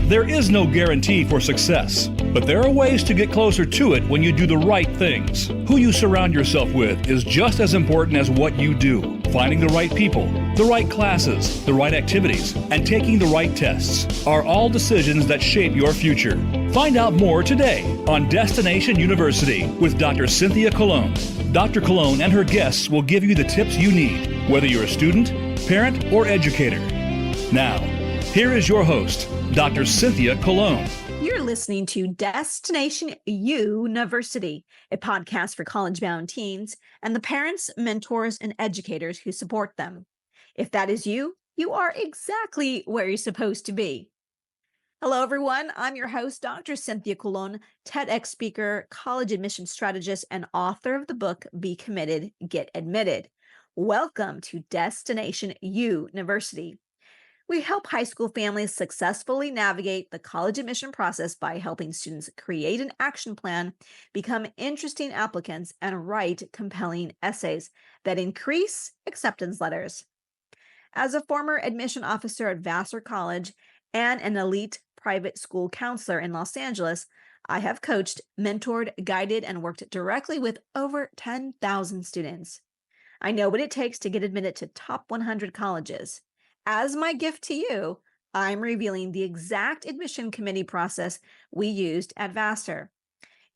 There is no guarantee for success, but there are ways to get closer to it when you do the right things. Who you surround yourself with is just as important as what you do. Finding the right people, the right classes, the right activities, and taking the right tests are all decisions that shape your future. Find out more today on Destination University with Dr. Cynthia Colon. Dr. Colon and her guests will give you the tips you need, whether you're a student, parent, or educator. Now, here is your host, Dr. Cynthia Colon. You're listening to Destination University, a podcast for college-bound teens and the parents, mentors, and educators who support them. If that is you, you are exactly where you're supposed to be. Hello, everyone. I'm your host, Dr. Cynthia Colon, TEDx speaker, college admission strategist, and author of the book, Be Committed, Get Admitted. Welcome to Destination University. We help high school families successfully navigate the college admission process by helping students create an action plan, become interesting applicants, and write compelling essays that increase acceptance letters. As a former admission officer at Vassar College and an elite private school counselor in Los Angeles, I have coached, mentored, guided, and worked directly with over 10,000 students. I know what it takes to get admitted to top 100 colleges. As my gift to you, I'm revealing the exact admission committee process we used at Vassar.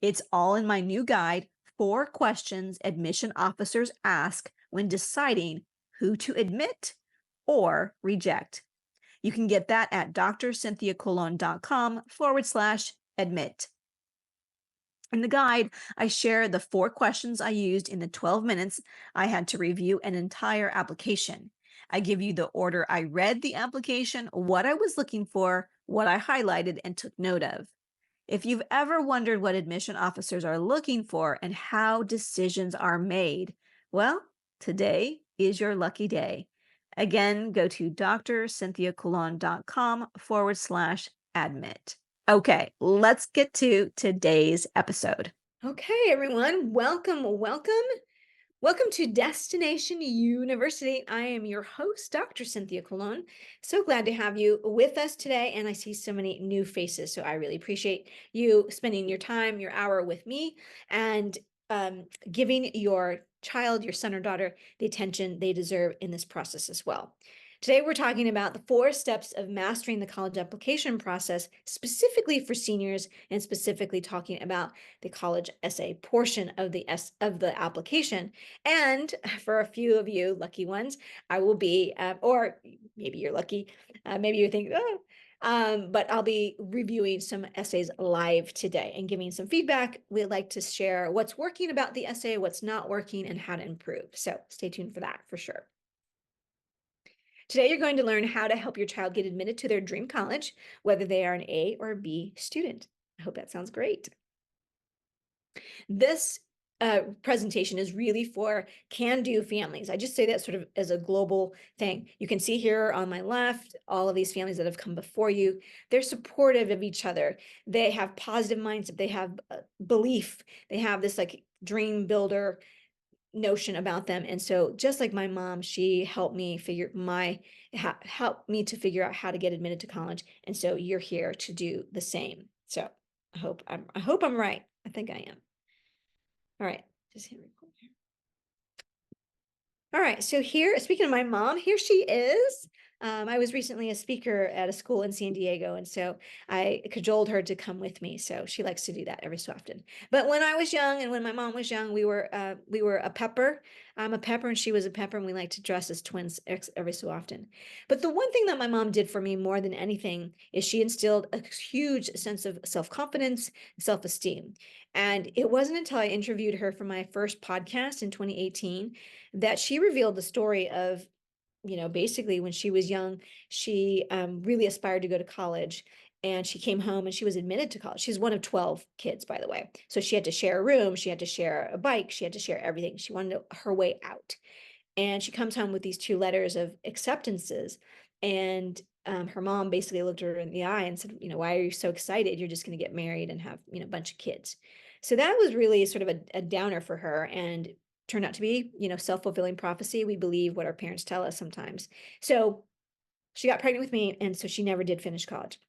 It's all in my new guide, 4 questions admission officers ask when deciding who to admit or reject. You can get that at drcynthiacolon.com/admit. In the guide, I share the 4 questions I used in the 12 minutes I had to review an entire application. I give you the order I read the application, what I was looking for, what I highlighted and took note of. If you've ever wondered what admission officers are looking for and how decisions are made, well, today is your lucky day. Again, go to drcynthiacolon.com/admit. Okay, let's get to today's episode. Okay, everyone, welcome. Welcome to Destination University. I am your host, Dr. Cynthia Colon. So glad to have you with us today. And I see so many new faces. So I really appreciate you spending your time, your hour with me and giving your child, your son or daughter, the attention they deserve in this process as well. Today, we're talking about the 4 steps of mastering the college application process, specifically for seniors, and specifically talking about the college essay portion of the application. And for a few of you lucky ones, I will be, or maybe you're lucky, maybe you think, but I'll be reviewing some essays live today and giving some feedback. We'd like to share what's working about the essay, what's not working, and how to improve. So stay tuned for that for sure. Today, you're going to learn how to help your child get admitted to their dream college, whether they are an A or B student. I hope that sounds great. This presentation is really for can-do families. I just say that sort of as a global thing. You can see here on my left, all of these families that have come before you. They're supportive of each other. They have positive mindset. They have belief. They have this like dream builder notion about them. And so just like my mom, she helped me help me to figure out how to get admitted to college. And so you're here to do the same. So I hope I'm right. I think I am. All right, just hit record here. All right, so here, speaking of my mom, here she is. I was recently a speaker at a school in San Diego, and so I cajoled her to come with me. So she likes to do that every so often. But when I was young and when my mom was young, we were a pepper. I'm a pepper and she was a pepper, and we like to dress as twins every so often. But the one thing that my mom did for me more than anything is she instilled a huge sense of self-confidence, self-esteem. And it wasn't until I interviewed her for my first podcast in 2018 that she revealed the story of, basically when she was young, she really aspired to go to college, and she came home and she was admitted to college. She's one of 12 kids, by the way. So she had to share a room, she had to share a bike, she had to share everything. She wanted her way out. And she comes home with these 2 letters of acceptances. And her mom basically looked her in the eye and said, why are you so excited? You're just going to get married and have, a bunch of kids. So that was really sort of a downer for her. And turned out to be, self-fulfilling prophecy. We believe what our parents tell us sometimes. So she got pregnant with me, and so she never did finish college.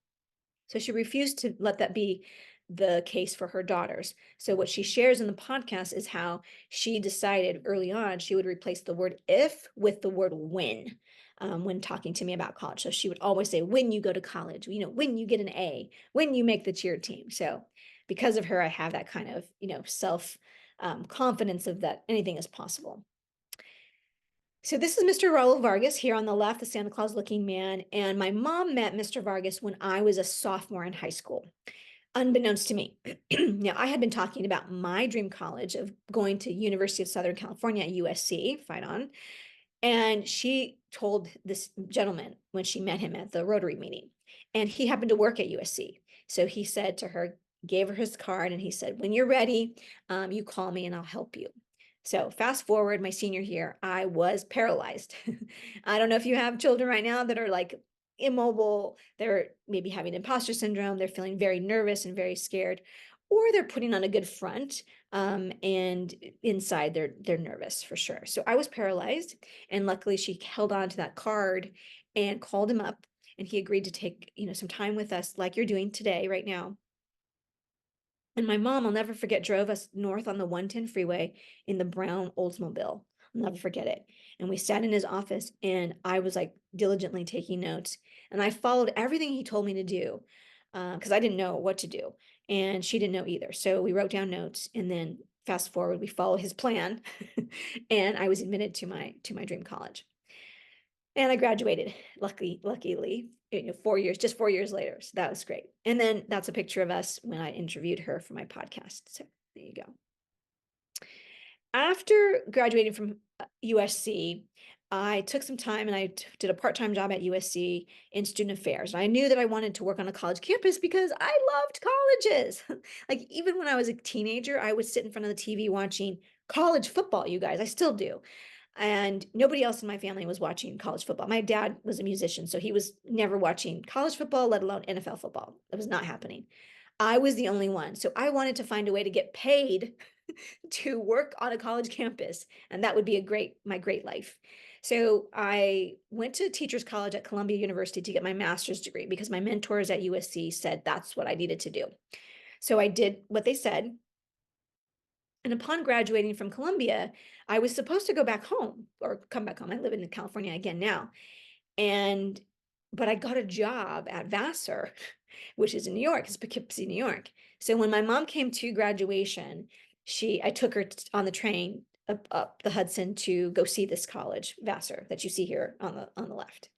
So she refused to let that be the case for her daughters. So what she shares in the podcast is how she decided early on she would replace the word if with the word when talking to me about college. So she would always say, when you go to college, when you get an A, when you make the cheer team. So because of her, I have that kind of, self confidence of that anything is possible. So this is Mr. Raul Vargas here on the left, the Santa Claus looking man. And my mom met Mr. Vargas when I was a sophomore in high school, unbeknownst to me. Now, I had been talking about my dream college of going to University of Southern California, USC, fight on. And she told this gentleman when she met him at the Rotary meeting, and he happened to work at USC. So he said to her, gave her his card, and he said, when you're ready, you call me and I'll help you. So fast forward, my senior year, I was paralyzed. I don't know if you have children right now that are like immobile, they're maybe having imposter syndrome, they're feeling very nervous and very scared, or they're putting on a good front, and inside they're nervous for sure. So I was paralyzed, and luckily she held on to that card and called him up, and he agreed to take, some time with us like you're doing today right now. And my mom, I'll never forget, drove us north on the 110 freeway in the brown Oldsmobile. I'll never forget it. And we sat in his office, and I was like diligently taking notes, and I followed everything he told me to do, because I didn't know what to do, and she didn't know either. So we wrote down notes, and then fast forward, we followed his plan, and I was admitted to my dream college. And I graduated, luckily, 4 years, just 4 years later. So that was great. And then that's a picture of us when I interviewed her for my podcast. So there you go. After graduating from USC, I took some time and I did a part-time job at USC in student affairs. And I knew that I wanted to work on a college campus because I loved colleges. Like even when I was a teenager, I would sit in front of the TV watching college football, you guys. I still do. And nobody else in my family was watching college football. My dad was a musician, so he was never watching college football, let alone NFL football. It was not happening. I was the only one. So I wanted to find a way to get paid to work on a college campus, and that would be my great life. So I went to teachers college at Columbia University to get my master's degree because my mentors at USC said that's what I needed to do. So I did what they said. And upon graduating from Columbia, I was supposed to go back home or come back home. I live in California again now. But I got a job at Vassar, which is in New York, it's Poughkeepsie, New York. So when my mom came to graduation, I took her on the train up the Hudson to go see this college, Vassar, that you see here on the left.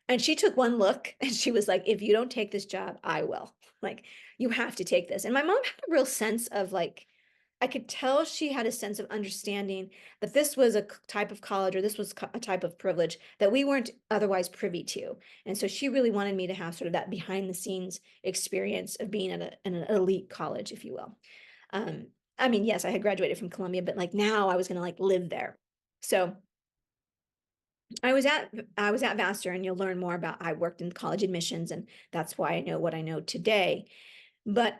And she took one look and she was like, if you don't take this job, I will. Like, you have to take this. And my mom had a real sense of like, I could tell she had a sense of understanding that this was a type of college or this was a type of privilege that we weren't otherwise privy to. And so she really wanted me to have sort of that behind the scenes experience of being at an elite college, if you will. I mean, yes, I had graduated from Columbia, but like now I was going to like live there. So I was at Vassar, and you'll learn more about, I worked in college admissions, and that's why I know what I know today. But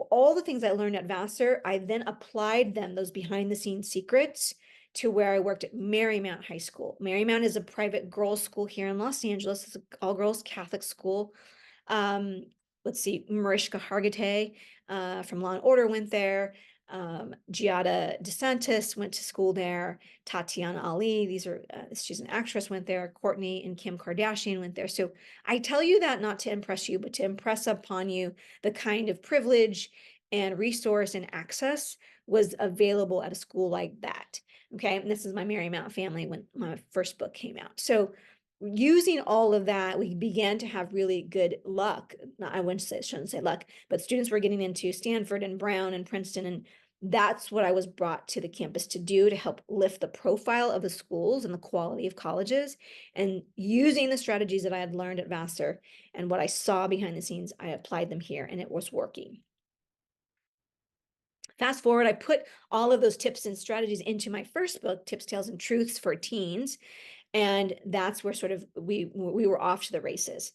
all the things I learned at Vassar, I then applied them, those behind the scenes secrets, to where I worked at Marymount High School. Marymount is a private girls' school here in Los Angeles. It's an all-girls Catholic school. Let's see, Mariska Hargitay from Law and Order went there. Giada DeSantis went to school there. Tatiana Ali, she's an actress, went there. Kourtney and Kim Kardashian went there. So I tell you that not to impress you, but to impress upon you the kind of privilege and resource and access was available at a school like that. Okay, and this is my Marymount family when my first book came out. So using all of that, we began to have really good luck. I shouldn't say luck, but students were getting into Stanford and Brown and Princeton, and that's what I was brought to the campus to do, to help lift the profile of the schools and the quality of colleges. And using the strategies that I had learned at Vassar and what I saw behind the scenes, I applied them here, and it was working. Fast forward, I put all of those tips and strategies into my first book, Tips, Tales, and Truths for Teens. And that's where sort of we were off to the races.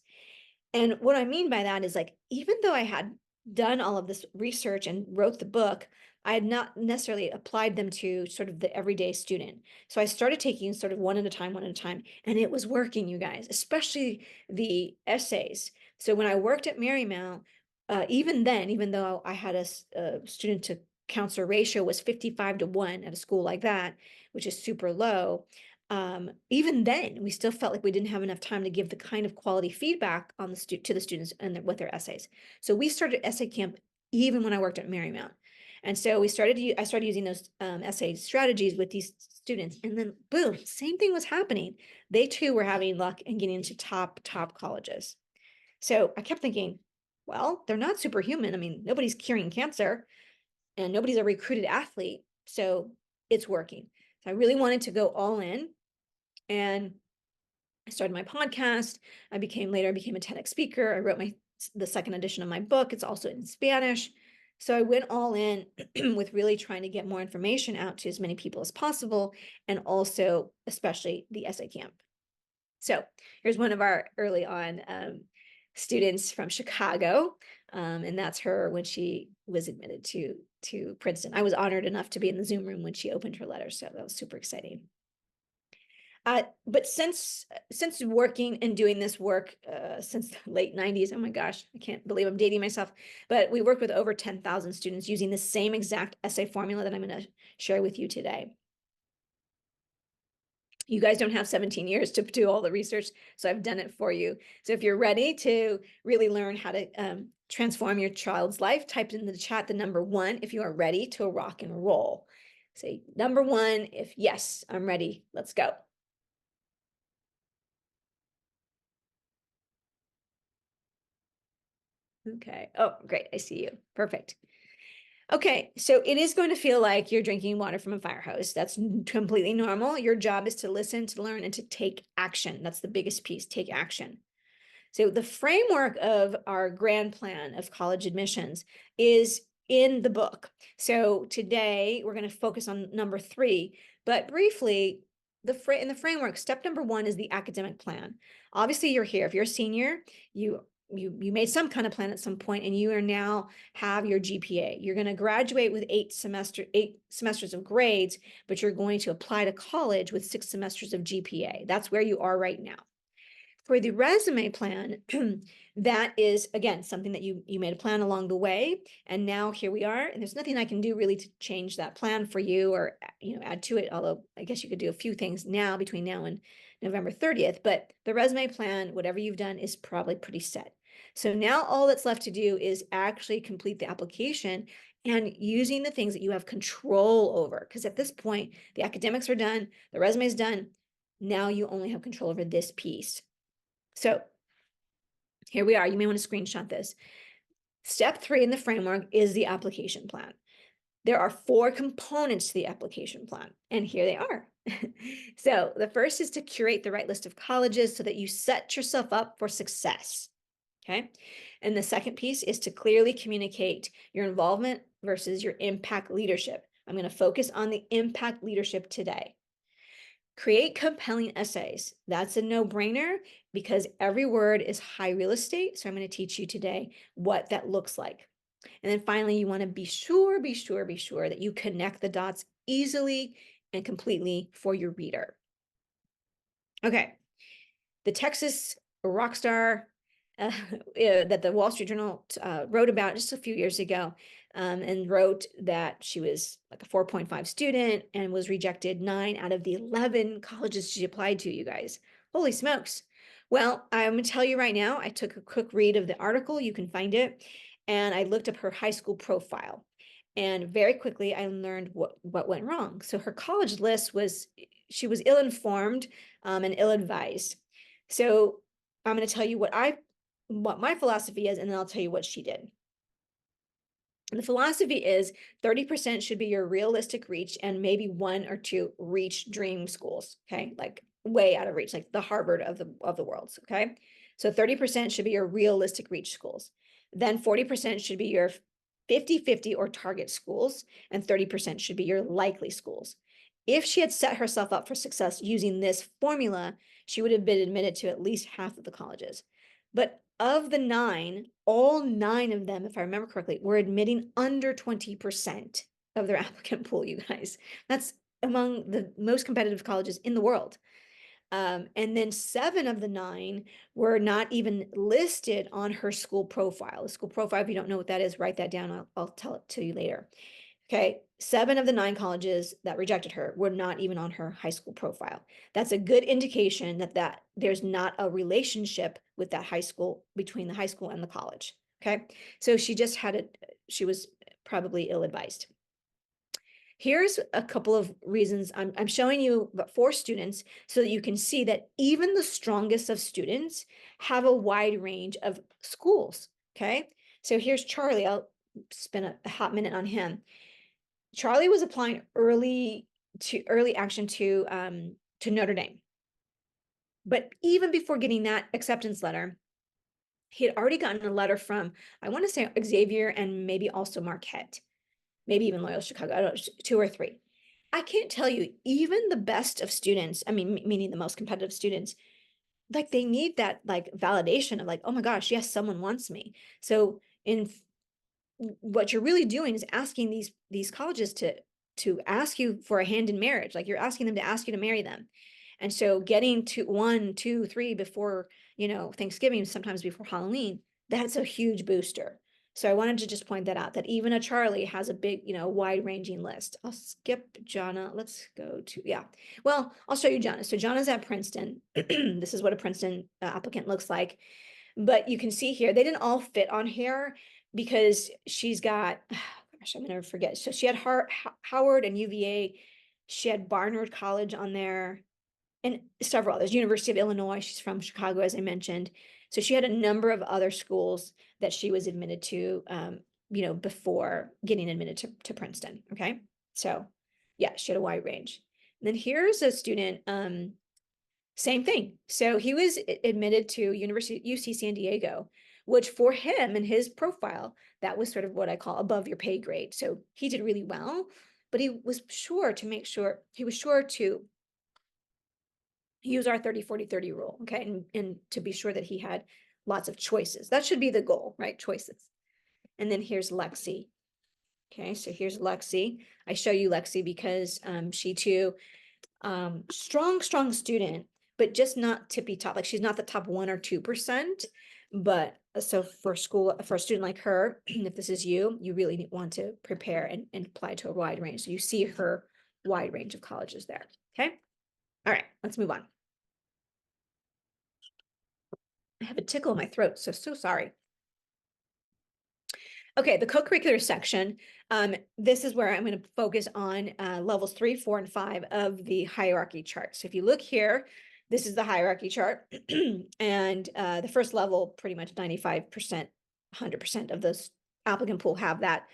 And what I mean by that is, like, even though I had done all of this research and wrote the book, I had not necessarily applied them to sort of the everyday student. So I started taking sort of one at a time, and it was working, you guys, especially the essays. So when I worked at Marymount, even then, even though I had a student to counselor ratio was 55-1 at a school like that, which is super low. Even then, we still felt like we didn't have enough time to give the kind of quality feedback on to the students and with their essays. So we started essay camp even when I worked at Marymount. And so I started using those essay strategies with these students, and then boom, same thing was happening. They too were having luck and getting into top colleges. So I kept thinking, well, they're not superhuman. I mean, nobody's curing cancer and nobody's a recruited athlete. So it's working. So I really wanted to go all in, and I started my podcast. Later I became a TEDx speaker. I wrote the second edition of my book. It's also in Spanish. So I went all in with really trying to get more information out to as many people as possible, and also especially the essay camp. So here's one of our early on students from Chicago, and that's her when she was admitted to Princeton. I was honored enough to be in the Zoom room when she opened her letter, so that was super exciting. But since working and doing this work since the late 90s, oh my gosh, I can't believe I'm dating myself, but we worked with over 10,000 students using the same exact essay formula that I'm going to share with you today. You guys don't have 17 years to do all the research, so I've done it for you. So if you're ready to really learn how to transform your child's life, type in the chat the number 1 if you are ready to rock and roll. Say number 1 if yes, I'm ready. Let's go. Okay. Oh, great. I see you. Perfect. Okay, so it is going to feel like you're drinking water from a fire hose. That's completely normal. Your job is to listen, to learn, and to take action. That's the biggest piece, take action. So the framework of our grand plan of college admissions is in the book. So today we're going to focus on number 3, but briefly, in the framework, step number 1 is the academic plan. Obviously, you're here. If you're a senior, you made some kind of plan at some point, and you are now have your GPA. You're going to graduate with 8 semesters of grades, but you're going to apply to college with 6 semesters of GPA. That's where you are right now. For the resume plan, that is, again, something that you made a plan along the way, and now here we are, and there's nothing I can do really to change that plan for you or add to it, although I guess you could do a few things now between now and November 30th, but the resume plan, whatever you've done, is probably pretty set. So now all that's left to do is actually complete the application and using the things that you have control over, because at this point, the academics are done, the resume is done, now you only have control over this piece. So here we are. You may want to screenshot this. Step 3 in the framework is the application plan. There are 4 components to the application plan, and here they are. So the first is to curate the right list of colleges so that you set yourself up for success. Okay. And the second piece is to clearly communicate your involvement versus your impact leadership. I'm going to focus on the impact leadership today. Create compelling essays. That's a no-brainer because every word is high real estate. So I'm going to teach you today what that looks like. And then finally, you want to be sure that you connect the dots easily and completely for your reader. Okay. The Texas rock star that the Wall Street Journal wrote about just a few years ago, and wrote that she was like a 4.5 student and was rejected 9 out of the 11 colleges she applied to, you guys. Holy smokes. Well, I'm going to tell you right now, I took a quick read of the article. You can find it. And I looked up her high school profile. And very quickly, I learned what went wrong. So her college list she was ill-informed and ill-advised. So I'm going to tell you what my philosophy is, and then I'll tell you what she did. And the philosophy is 30% should be your realistic reach and maybe 1 or 2 reach dream schools, okay? Like way out of reach, like the Harvard of the world, okay? So 30% should be your realistic reach schools. Then 40% should be your 50-50 or target schools, and 30% should be your likely schools. If she had set herself up for success using this formula, she would have been admitted to at least half of the colleges. But of the 9, all 9 of them, if I remember correctly, were admitting under 20% of their applicant pool, you guys. That's among the most competitive colleges in the world. And then 7 of the 9 were not even listed on her school profile. The school profile, if you don't know what that is, write that down. I'll tell it to you later. Okay, 7 of the 9 colleges that rejected her were not even on her high school profile. That's a good indication that there's not a relationship with that high school, between the high school and the college. Okay, so she was probably ill-advised. Here's a couple of reasons I'm showing you but for students, so that you can see that even the strongest of students have a wide range of schools. Okay, so here's Charlie. I'll spend a hot minute on him. Charlie was applying early action to Notre Dame. But even before getting that acceptance letter, he had already gotten a letter from, I want to say, Xavier and maybe also Marquette, maybe even Loyola Chicago, I don't know, 2 or 3. I can't tell you, even the best of students, I mean, meaning the most competitive students, like they need that like validation of like, oh my gosh, yes, someone wants me. So what you're really doing is asking these colleges to ask you for a hand in marriage. Like you're asking them to ask you to marry them. And so getting to 1, 2, 3 before, Thanksgiving, sometimes before Halloween, that's a huge booster. So I wanted to just point that out, that even a Charlie has a big, wide ranging list. I'll skip Jana. Let's go to, yeah. Well, I'll show you Jana. So Jana's at Princeton. This is what a Princeton applicant looks like. But you can see here, they didn't all fit on here because she's got, gosh, I'm gonna forget. So she had Howard and UVA. She had Barnard College on there and several others. University of Illinois. She's from Chicago, as I mentioned. So she had a number of other schools that she was admitted to, before getting admitted to Princeton. Okay. So yeah, she had a wide range. And then here's a student, same thing. So he was admitted to UC San Diego, which for him and his profile, that was sort of what I call above your pay grade. So he did really well, but he was sure to use our 30-40-30 rule. Okay. And to be sure that he had lots of choices. That should be the goal, right? Choices. And then here's Lexi. Okay. So here's Lexi. I show you Lexi because she too, strong student, but just not tippy top. Like she's not the top 1 or 2%. But so for a student like her, if this is you really want to prepare and apply to a wide range. So you see her wide range of colleges there. Okay. All right, let's move on. I have a tickle in my throat, so sorry. Okay, the co-curricular section. This is where I'm going to focus on levels 3, 4, and 5 of the hierarchy chart. So if you look here, this is the hierarchy chart, and the first level, pretty much 95%, 100% of the applicant pool have that.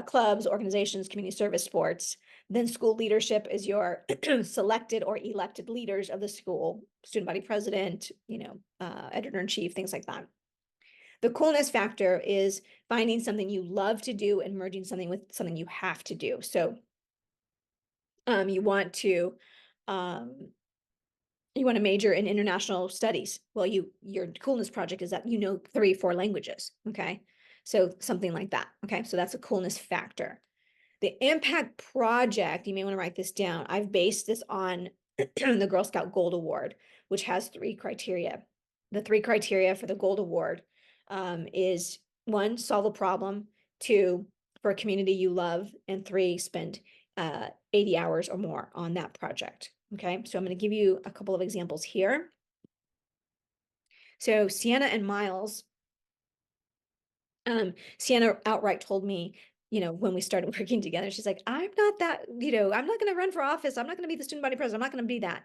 Clubs, organizations, community service, sports. Then school leadership is your selected or elected leaders of the school, student body president, editor-in-chief, things like that. The coolness factor is finding something you love to do and merging something with something you have to do. So you want to major in international studies. Well, your coolness project is that 3, 4 languages. Okay. So something like that. Okay. So that's a coolness factor. The impact project, you may want to write this down. I've based this on the Girl Scout Gold Award, which has 3 criteria. The 3 criteria for the Gold Award is 1, solve a problem, 2, for a community you love, and 3, spend 80 hours or more on that project. Okay, so I'm going to give you a couple of examples here. So Sienna and Miles, Sienna outright told me, when we started working together, she's like, I'm not that, I'm not going to run for office. I'm not going to be the student body president. I'm not going to be that.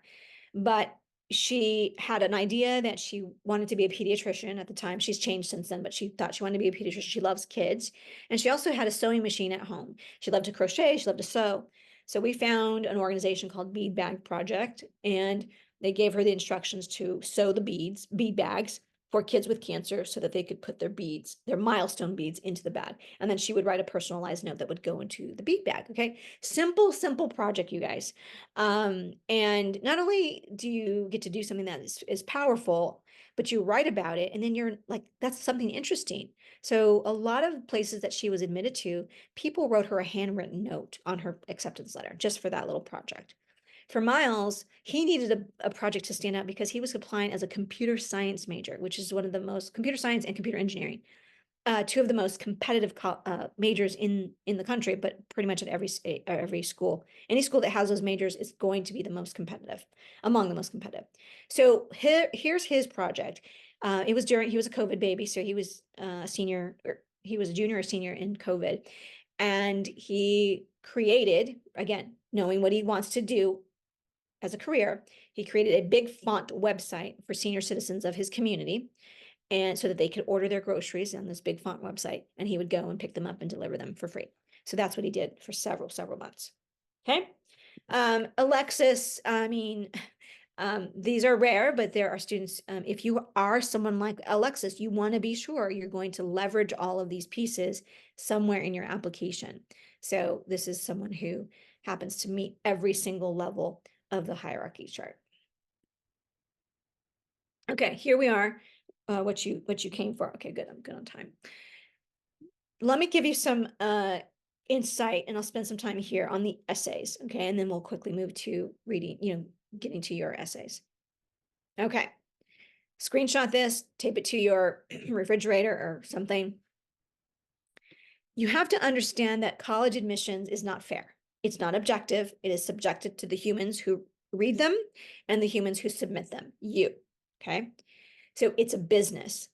But she had an idea that she wanted to be a pediatrician at the time. She's changed since then, but she thought she wanted to be a pediatrician. She loves kids. And she also had a sewing machine at home. She loved to crochet. She loved to sew. So we found an organization called Bead Bag Project, and they gave her the instructions to sew the bead bags for kids with cancer so that they could put their milestone beads into the bag. And then she would write a personalized note that would go into the bead bag. Okay. Simple project, you guys. And not only do you get to do something that is powerful, but you write about it and then you're like, that's something interesting. So a lot of places that she was admitted to, people wrote her a handwritten note on her acceptance letter just for that little project. For Miles, he needed a project to stand out because he was applying as a computer science major, which is one of the most computer science and computer engineering, two of the most competitive majors in the country, but pretty much at every school. Any school that has those majors is going to be the most competitive, among the most competitive. So here's his project. He was a COVID baby, so he was a senior, or he was a junior or senior in COVID, and he created, again, knowing what he wants to do as a career, he created a big font website for senior citizens of his community, and so that they could order their groceries on this big font website, and he would go and pick them up and deliver them for free. So that's what he did for several months. Okay. Alexis, I mean, these are rare, but there are students, if you are someone like Alexis, you want to be sure you're going to leverage all of these pieces somewhere in your application. So this is someone who happens to meet every single level of the hierarchy chart. Okay, here we are, what you came for. Okay, good, I'm good on time. Let me give you some insight, and I'll spend some time here on the essays, okay? And then we'll quickly move to reading, getting to your essays. Okay, screenshot this, tape it to your refrigerator or something. You have to understand that college admissions is not fair. It's not objective. It is subjective to the humans who read them and the humans who submit them, you, okay? So it's a business.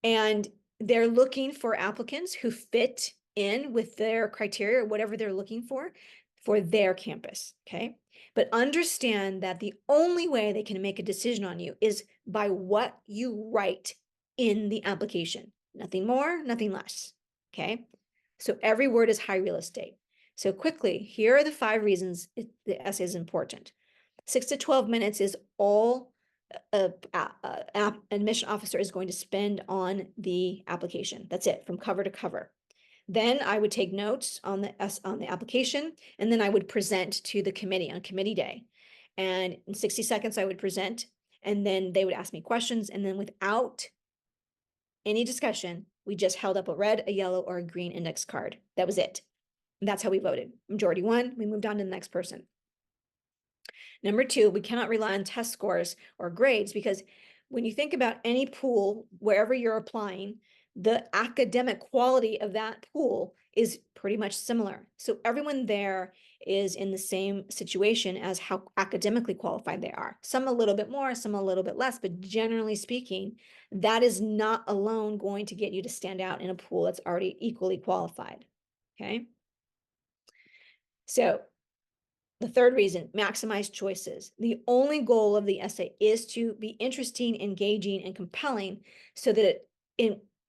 And they're looking for applicants who fit in with their criteria, whatever they're looking for their campus, okay? But understand that the only way they can make a decision on you is by what you write in the application. Nothing more, nothing less, okay? So every word is high real estate. So quickly, here are the 5 reasons the essay is important. 6 to 12 minutes is all an admission officer is going to spend on the application. That's it, from cover to cover. Then I would take notes on the application, and then I would present to the committee on committee day. And in 60 seconds, I would present, and then they would ask me questions, and then without any discussion, we just held up a red, a yellow, or a green index card. That was it. And that's how we voted. Majority won, we moved on to the next person. Number 2, we cannot rely on test scores or grades, because when you think about any pool, wherever you're applying, the academic quality of that pool is pretty much similar. So everyone there is in the same situation as how academically qualified they are. Some a little bit more, some a little bit less, but generally speaking, that is not alone going to get you to stand out in a pool that's already equally qualified, okay? So the 3rd reason, maximize choices. The only goal of the essay is to be interesting, engaging, and compelling, so that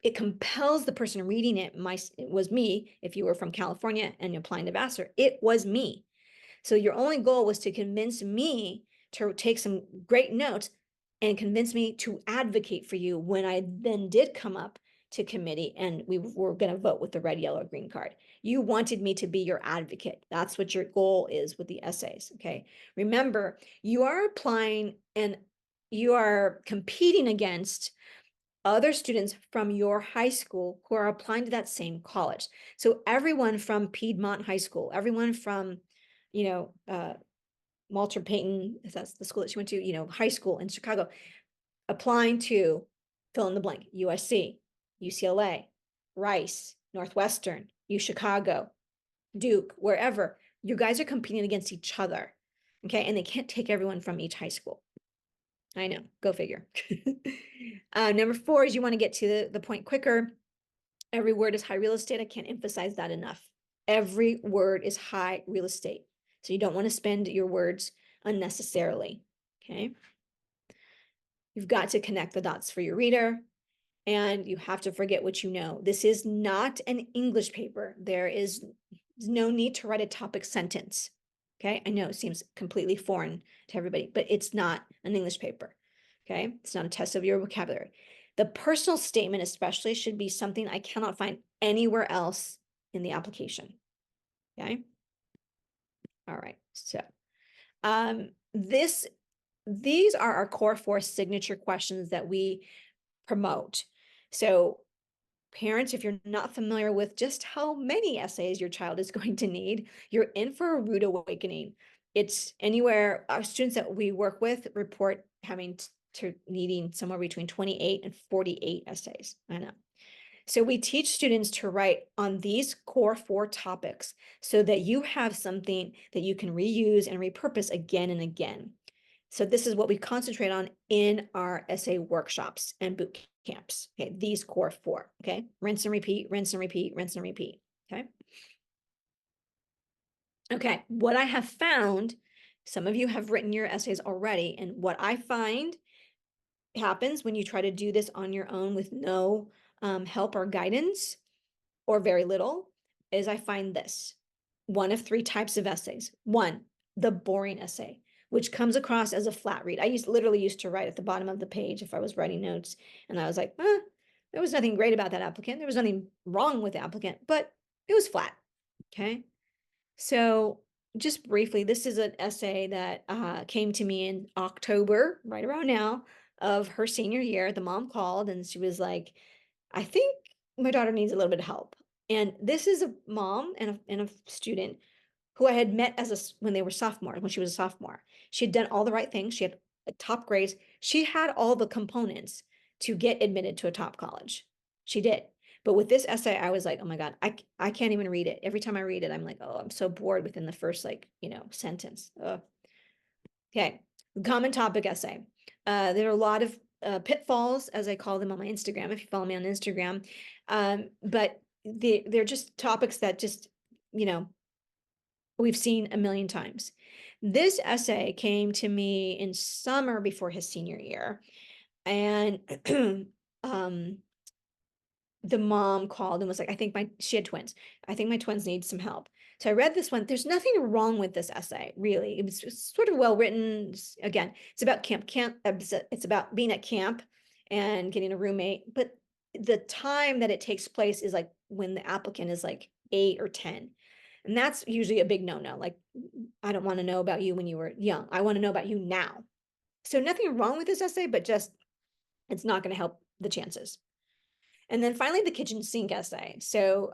it compels the person reading it. It was me. If you were from California and you're applying to Vassar, it was me. So your only goal was to convince me to take some great notes and convince me to advocate for you when I then did come up to committee and we were going to vote with the red, yellow, green card. You wanted me to be your advocate. That's what your goal is with the essays, okay? Remember, you are applying and you are competing against other students from your high school who are applying to that same college. So everyone from Piedmont High School, everyone from, Walter Payton, if that's the school that she went to, high school in Chicago, applying to fill in the blank, USC, UCLA, Rice, Northwestern, UChicago, Duke, wherever, you guys are competing against each other, okay? And they can't take everyone from each high school. I know, go figure. Number 4 is you want to get to the point quicker. Every word is high real estate. I can't emphasize that enough. Every word is high real estate. So you don't want to spend your words unnecessarily, okay? You've got to connect the dots for your reader, and you have to forget what you know. This is not an English paper. There is no need to write a topic sentence, okay? I know it seems completely foreign to everybody, but it's not an English paper, okay? It's not a test of your vocabulary. The personal statement especially should be something I cannot find anywhere else in the application, okay? All right, so these are our core 4 signature questions that we promote. So parents, if you're not familiar with just how many essays your child is going to need, you're in for a rude awakening. It's anywhere, our students that we work with report having to needing somewhere between 28 and 48 essays. I know. So we teach students to write on these core 4 topics so that you have something that you can reuse and repurpose again and again. So this is what we concentrate on in our essay workshops and boot camps. Okay, these core 4. Okay, rinse and repeat, rinse and repeat, rinse and repeat. Okay. Okay, what I have found, some of you have written your essays already, and what I find happens when you try to do this on your own with no help or guidance, or very little, is I find this. One of 3 types of essays. 1, the boring essay, which comes across as a flat read. I literally used to write at the bottom of the page if I was writing notes, and I was like, there was nothing great about that applicant. There was nothing wrong with the applicant, but it was flat. Okay. So just briefly, this is an essay that came to me in October, right around now, of her senior year. The mom called and she was like, I think my daughter needs a little bit of help. And this is a mom and a student who I had met when they were sophomores, when she was a sophomore. She had done all the right things. She had top grades. She had all the components to get admitted to a top college. She did. But with this essay, I was like, oh my God, I can't even read it. Every time I read it, I'm like, oh, I'm so bored within the first sentence. Ugh. Okay, common topic essay. There are a lot of pitfalls, as I call them on my Instagram, if you follow me on Instagram. But they're just topics that just, we've seen a million times. This essay came to me in summer before his senior year. And the mom called and was like, she had twins. I think my twins need some help. So I read this one. There's nothing wrong with this essay, really. It was sort of well written. Again, it's about camp. It's about being at camp and getting a roommate. But the time that it takes place is like when the applicant is like 8 or 10. And that's usually a big no-no. Like, I don't want to know about you when you were young. I want to know about you now. So nothing wrong with this essay, but just it's not going to help the chances. And then finally, the kitchen sink essay. So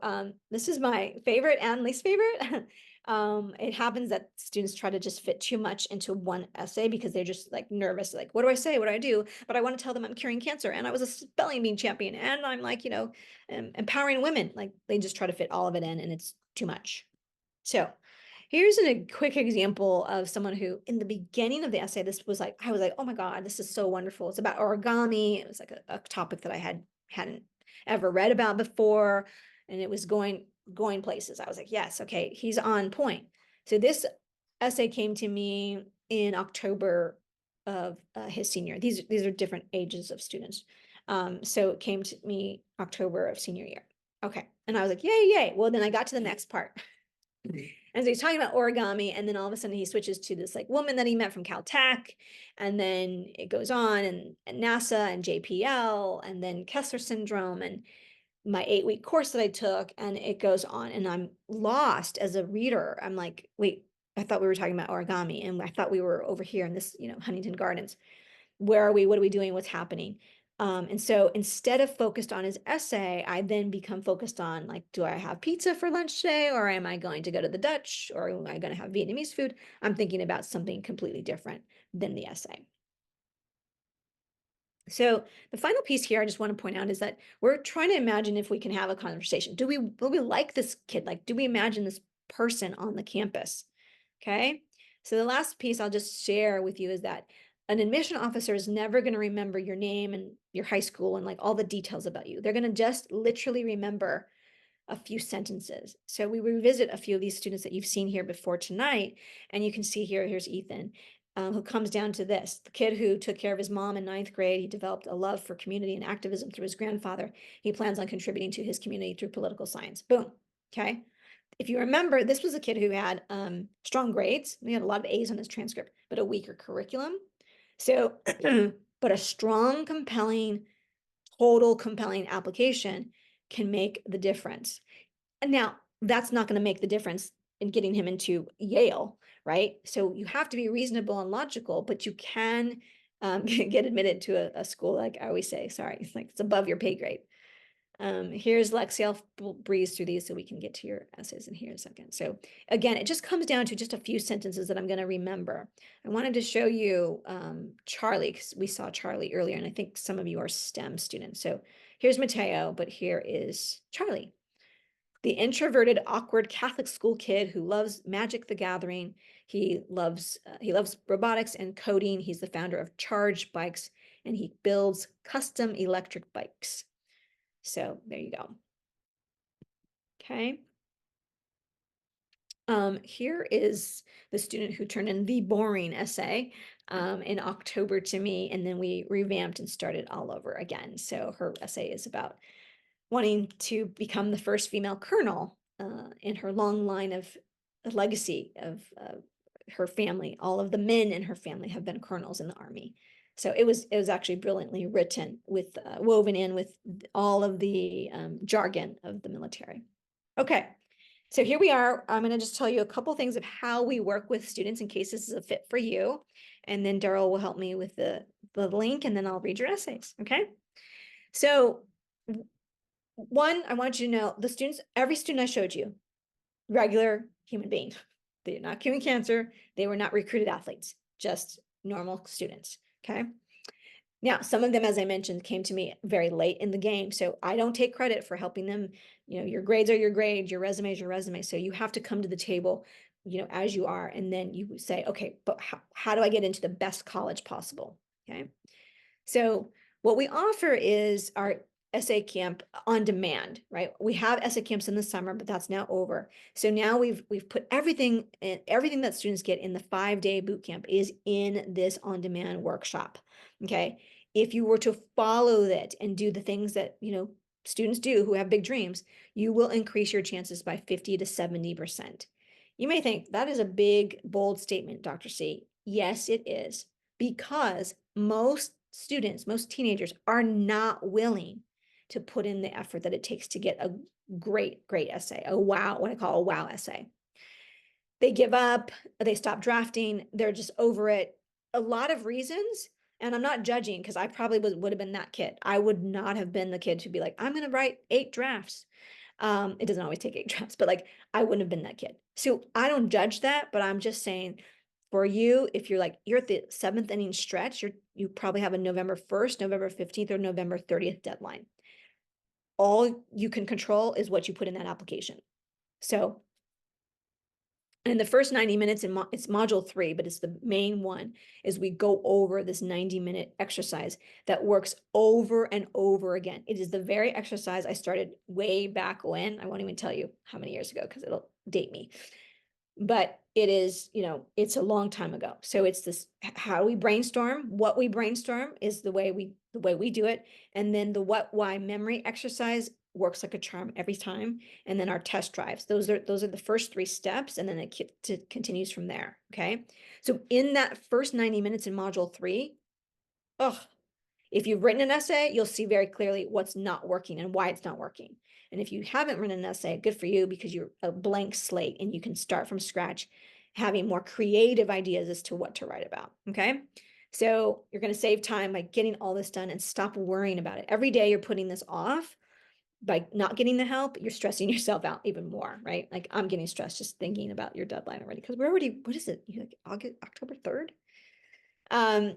this is my favorite and least favorite. It happens that students try to just fit too much into one essay because they're just like nervous, like, what do I say? What do I do? But I want to tell them I'm curing cancer and I was a spelling bee champion and I'm like, empowering women. Like they just try to fit all of it in and it's too much. So here's a quick example of someone who, in the beginning of the essay, I was like, oh my God, this is so wonderful. It's about origami. It was like a topic that I hadn't ever read about before, and it was going places. I was like, yes, okay, he's on point. So this essay came to me in October of his senior. These are different ages of students. So it came to me October of senior year. Okay, and I was like, yay. Well, then I got to the next part. And so he's talking about origami, and then all of a sudden he switches to this like woman that he met from Caltech, and then it goes on and NASA and JPL, and then Kessler syndrome, and my 8-week course that I took, and it goes on, and I'm lost as a reader. I'm like, wait, I thought we were talking about origami, and I thought we were over here in this, Huntington Gardens. Where are we? What are we doing? What's happening? And so instead of focused on his essay, I then become focused on like, do I have pizza for lunch today? Or am I going to go to the Dutch? Or am I going to have Vietnamese food? I'm thinking about something completely different than the essay. So the final piece here I just want to point out is that we're trying to imagine if we can have a conversation. Do we like this kid? Like, do we imagine this person on the campus? Okay. So the last piece I'll just share with you is that an admission officer is never going to remember your name and your high school and like all the details about you. They're going to just literally remember a few sentences. So we revisit a few of these students that you've seen here before tonight. And you can see here's Ethan, who comes down to this. The kid who took care of his mom in 9th grade. He developed a love for community and activism through his grandfather. He plans on contributing to his community through political science. Boom. Okay. If you remember, this was a kid who had strong grades. He had a lot of A's on his transcript, but a weaker curriculum. So, but a strong, compelling application can make the difference. And now that's not going to make the difference in getting him into Yale, right? So you have to be reasonable and logical, but you can get admitted to a school, like I always say, sorry, it's like it's above your pay grade. Here's Lexi. I'll breeze through these so we can get to your essays in here in a second. So again, it just comes down to just a few sentences that I'm going to remember. I wanted to show you Charlie, because we saw Charlie earlier, and I think some of you are STEM students. So here's Mateo, but here is Charlie. The introverted, awkward Catholic school kid who loves Magic the Gathering. He loves robotics and coding. He's the founder of Charge Bikes, and he builds custom electric bikes. So there you go. Okay. Here is the student who turned in the boring essay in October to me, and then we revamped and started all over again. So her essay is about wanting to become the first female colonel in her long line of legacy of her family. All of the men in her family have been colonels in the Army. So it was actually brilliantly written with woven in with all of the jargon of the military. Okay, so here we are. I'm going to just tell you a couple things of how we work with students in case this is a fit for you. And then Daryl will help me with the link, and then I'll read your essays. Okay, so one, I want you to know the students, every student I showed you, regular human being. They did not curing cancer. They were not recruited athletes, just normal students. Okay. Now, some of them, as I mentioned, came to me very late in the game. So I don't take credit for helping them. You know, your grades are your grades, your resume is your resume. So you have to come to the table, you know, as you are. And then you say, okay, but how do I get into the best college possible? Okay. So what we offer is our essay camp on demand, right? We have essay camps in the summer, but that's now over. So now we've put everything that students get in the 5-day boot camp is in this on-demand workshop. Okay. If you were to follow that and do the things that, you know, students do who have big dreams, you will increase your chances by 50 to 70%. You may think that is a big, bold statement, Dr. C. Yes, it is, because most students, most teenagers are not willing to put in the effort that it takes to get a great essay, what I call a wow essay. They give up, they stop drafting, they're just over it. A lot of reasons, and I'm not judging because I probably would have been that kid. I would not have been the kid to be like, I'm going to write 8 drafts. It doesn't always take 8 drafts, but like I wouldn't have been that kid. So I don't judge that, but I'm just saying for you, if you're at the 7th inning stretch, you probably have a November 1st, November 15th, or November 30th deadline. All you can control is what you put in that application. So in the first 90 minutes, it's module 3, but it's the main one, is we go over this 90-minute exercise that works over and over again. It is the very exercise I started way back when. I won't even tell you how many years ago because it'll date me. But it is, you know, it's a long time ago. So it's this, how we brainstorm, what we brainstorm is the way we do it. And then the what, why memory exercise works like a charm every time. And then our test drives, those are the first 3 steps. And then it continues from there. Okay. So in that first 90 minutes in module 3, if you've written an essay, you'll see very clearly what's not working and why it's not working. And if you haven't written an essay, good for you, because you're a blank slate and you can start from scratch, having more creative ideas as to what to write about. Okay. So you're going to save time by getting all this done and stop worrying about it. Every day you're putting this off by not getting the help, you're stressing yourself out even more, right? Like I'm getting stressed just thinking about your deadline already, because we're already, what is it? October 3rd?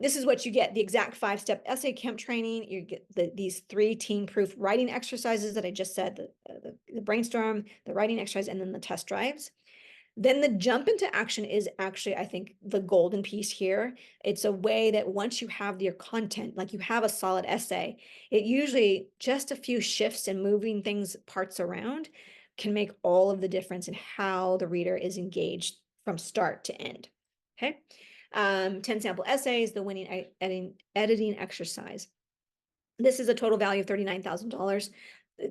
This is what you get: the exact 5-step essay camp training. You get these 3 teen-proof writing exercises that I just said, the brainstorm, the writing exercise, and then the test drives. Then the jump into action is actually, I think, the golden piece here. It's a way that once you have your content, like you have a solid essay, it usually just a few shifts and moving parts around can make all of the difference in how the reader is engaged from start to end. Okay. 10 sample essays, the winning editing exercise. This is a total value of $39,000.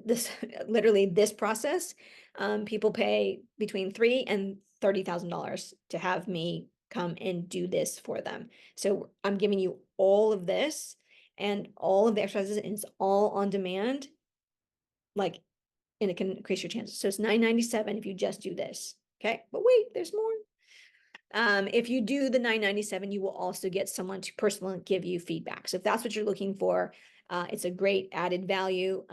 This process, people pay between $3,000 and $30,000 to have me come and do this for them. So I'm giving you all of this and all of the exercises, and it's all on demand, and it can increase your chances. So it's $997 if you just do this. Okay, but wait, there's more. If you do the $9.97, you will also get someone to personally give you feedback. So if that's what you're looking for, it's a great added value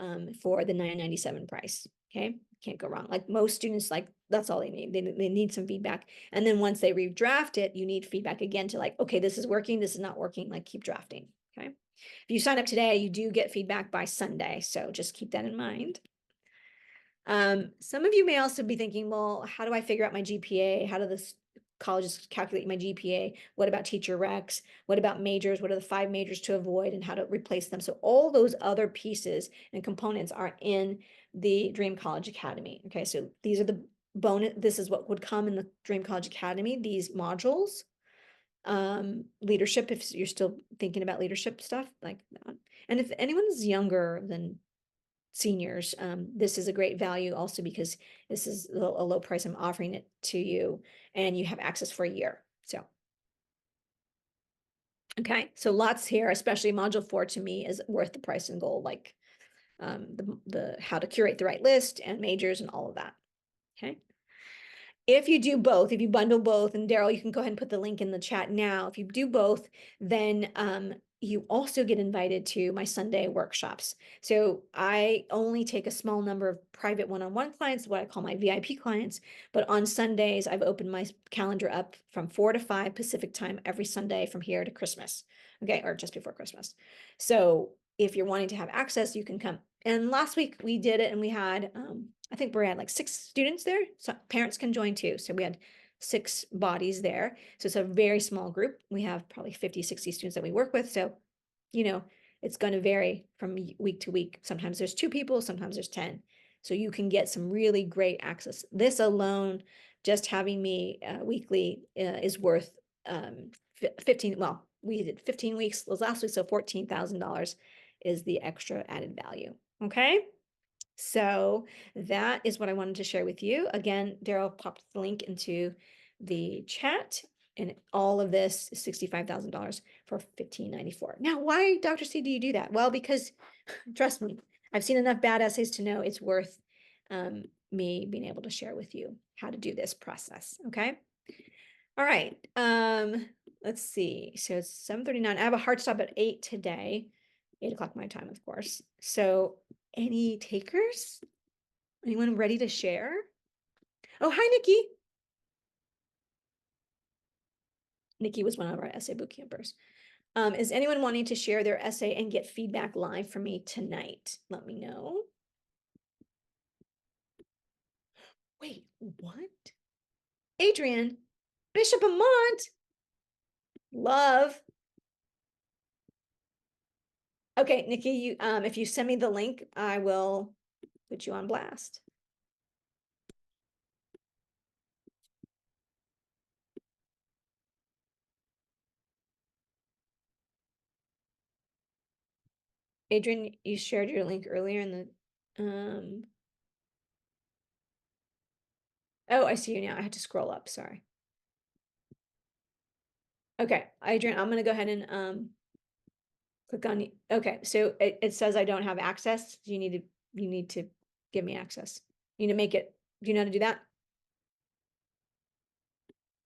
for the $9.97 price. Okay, can't go wrong. Like most students, like that's all they need. They need some feedback. And then once they redraft it, you need feedback again to like, okay, this is working, this is not working, like keep drafting. Okay. If you sign up today, you do get feedback by Sunday. So just keep that in mind. Some of you may also be thinking, well, how do I figure out my GPA? How do this colleges calculate my GPA? What about teacher recs? What about majors? What are the 5 majors to avoid and how to replace them? So all those other pieces and components are in the Dream College Academy. Okay, so these are the bonus. This is what would come in the Dream College Academy, these modules. Leadership, if you're still thinking about leadership stuff like that. And if anyone's younger than seniors, this is a great value also because this is a low price. I'm offering it to you and you have access for a year. So, okay. So lots here, especially module 4 to me is worth the price in gold, like the how to curate the right list and majors and all of that. Okay. If you do both, if you bundle both, and Daryl, you can go ahead and put the link in the chat now. If you do both, then you also get invited to my Sunday workshops. So I only take a small number of private one-on-one clients, what I call my VIP clients. But on Sundays, I've opened my calendar up from 4 to 5 Pacific time every Sunday from here to Christmas. Okay, or just before Christmas. So if you're wanting to have access, you can come. And last week we did it and we had, I think we had like 6 students there. So parents can join too. So we had 6 bodies there. So it's a very small group. We have probably 50, 60 students that we work with. So, you know, it's going to vary from week to week. Sometimes there's 2 people, sometimes there's 10. So you can get some really great access. This alone, just having me weekly is worth 15. Well, we did 15 weeks last week. So $14,000 is the extra added value. Okay. So that is what I wanted to share with you. Again, Daryl popped the link into the chat and all of this is $65,000 for $1,594. Now, why, Dr. C, do you do that? Well, because trust me, I've seen enough bad essays to know it's worth me being able to share with you how to do this process. Okay. All right. Let's see. So it's 7:39. I have a hard stop at 8 today, 8 o'clock my time, of course. So any takers? Anyone ready to share? Oh, hi, Nikki. Nikki was one of our essay boot campers. Is anyone wanting to share their essay and get feedback live from me tonight? Let me know. Wait, what? Adrian, Bishop Amont. Love. Okay, Nikki, you if you send me the link, I will put you on blast. Adrian, you shared your link earlier in the oh, I see you now. I had to scroll up, sorry. Okay, Adrian, I'm gonna go ahead and click on, okay, so it says I don't have access. You need to give me access. You need to make it, do you know how to do that?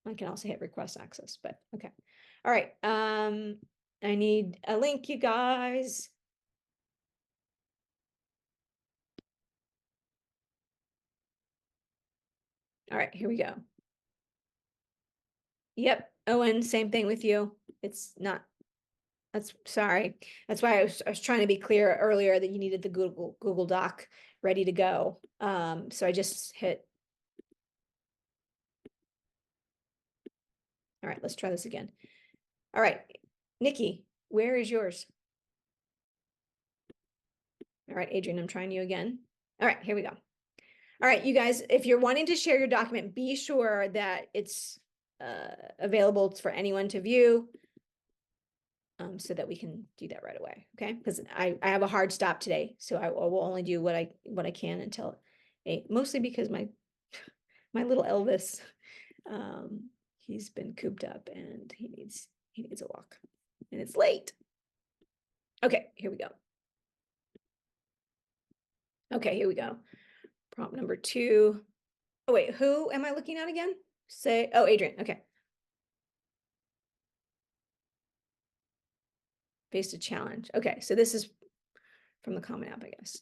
I can also hit request access, but okay. All right, I need a link, you guys. All right, here we go. Yep, Owen, same thing with you. It's not, that's, sorry. That's why I was trying to be clear earlier that you needed the Google Doc ready to go. So I just hit. All right, let's try this again. All right, Nikki, where is yours? All right, Adrian, I'm trying you again. All right, here we go. All right, you guys, if you're wanting to share your document, be sure that it's available for anyone to view so that we can do that right away, okay? Because I have a hard stop today, so I will only do what I can until 8, mostly because my little Elvis, he's been cooped up and he needs a walk, and it's late. Okay, here we go. Okay, here we go. Prompt number 2. Oh, wait, who am I looking at again? Oh, Adrian. Okay. faced a challenge. Okay, so this is from the Common App, I guess.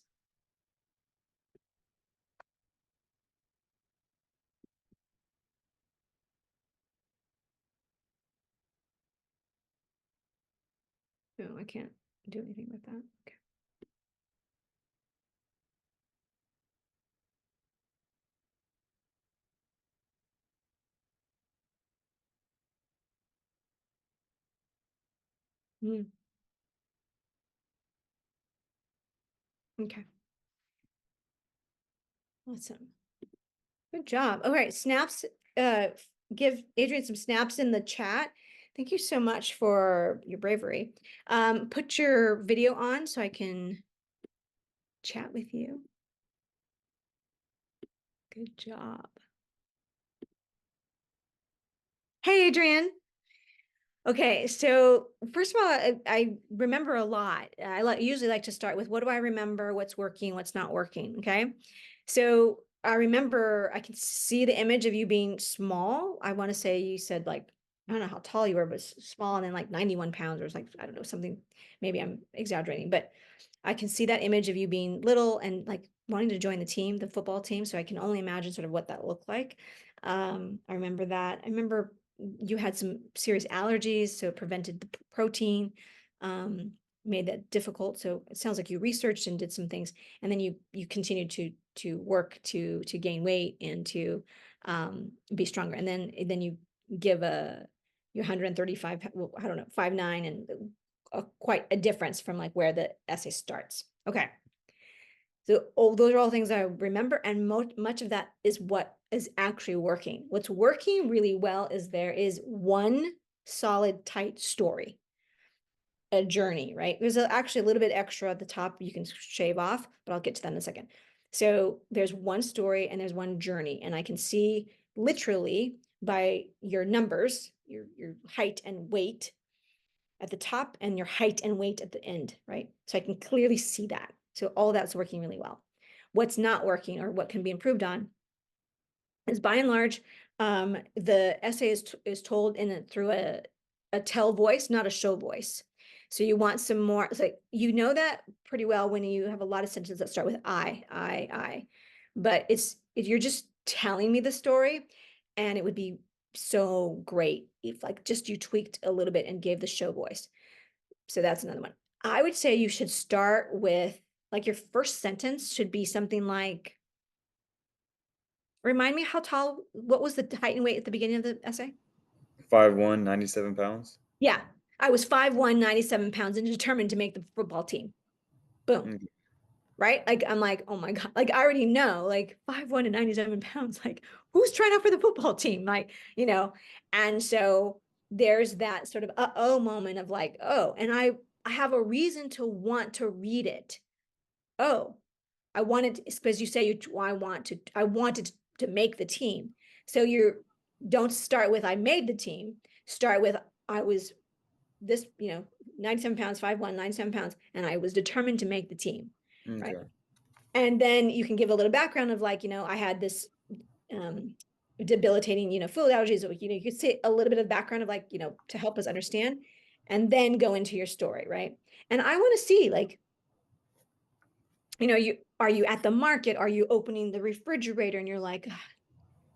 No, I can't do anything with that. Okay. Hmm. Okay. Awesome. Good job. All right, snaps. Give Adrian some snaps in the chat. Thank you so much for your bravery. Put your video on so I can chat with you. Good job. Hey, Adrian. Okay, so first of all, I remember a lot. I usually like to start with what do I remember, what's working, what's not working. Okay, so I remember I can see the image of you being small. I want to say you said like I don't know how tall you were, but small and then like 91 pounds or like I don't know something. Maybe I'm exaggerating, but I can see that image of you being little and like wanting to join the team, the football team. So I can only imagine sort of what that looked like. I remember that. I remember you had some serious allergies, so it prevented the protein, made that difficult. So it sounds like you researched and did some things, and then you continued to work to gain weight and to be stronger. And then you give you're 135, well, I don't know, 5'9", and quite a difference from like where the essay starts. Okay. So those are all things I remember, and much of that is what is actually working. What's working really well is there is one solid, tight story, a journey, right? There's actually a little bit extra at the top you can shave off, but I'll get to that in a second. So there's one story and there's one journey, and I can see literally by your numbers, your height and weight at the top and your height and weight at the end, right? So I can clearly see that. So all that's working really well. What's not working or what can be improved on is by and large, the essay is told through a tell voice, not a show voice. So you want some more, it's like, you know that pretty well when you have a lot of sentences that start with I. But if you're just telling me the story, and it would be so great if like just you tweaked a little bit and gave the show voice. So that's another one. I would say you should start with like your first sentence should be something like, remind me how tall, what was the height and weight at the beginning of the essay? 5'1", 97 pounds. Yeah, I was 5'1", 97 pounds and determined to make the football team. Boom. Okay. Right? Like, I'm like, oh my God, like I already know, like 5'1" and 97 pounds, like who's trying out for the football team? Like, and so there's that sort of uh-oh moment of like, oh, and I have a reason to want to read it. Oh, I wanted, because you say I wanted to make the team. So don't start with I made the team, start with I was this, 97 pounds, 5'1", 97 pounds, and I was determined to make the team. Okay. Right. And then you can give a little background of like, I had this debilitating, food allergies, or, you could say a little bit of background of like, to help us understand, and then go into your story. Right. And I want to see like, are you at the market? Are you opening the refrigerator and you're like,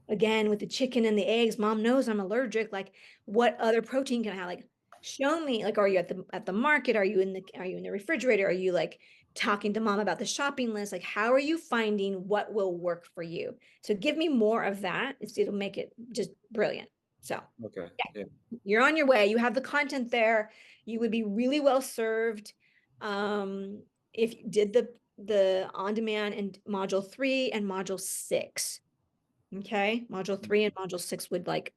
again, with the chicken and the eggs, mom knows I'm allergic. Like, what other protein can I have? Like, show me, like, are you at the market? Are you in the refrigerator? Are you like talking to mom about the shopping list? Like, how are you finding what will work for you? So give me more of that. It'll make it just brilliant. So Okay. Yeah. you're on your way. You have the content there. You would be really well served if you did the on-demand and module 3 and module 6. Okay, module 3 and module 6 would like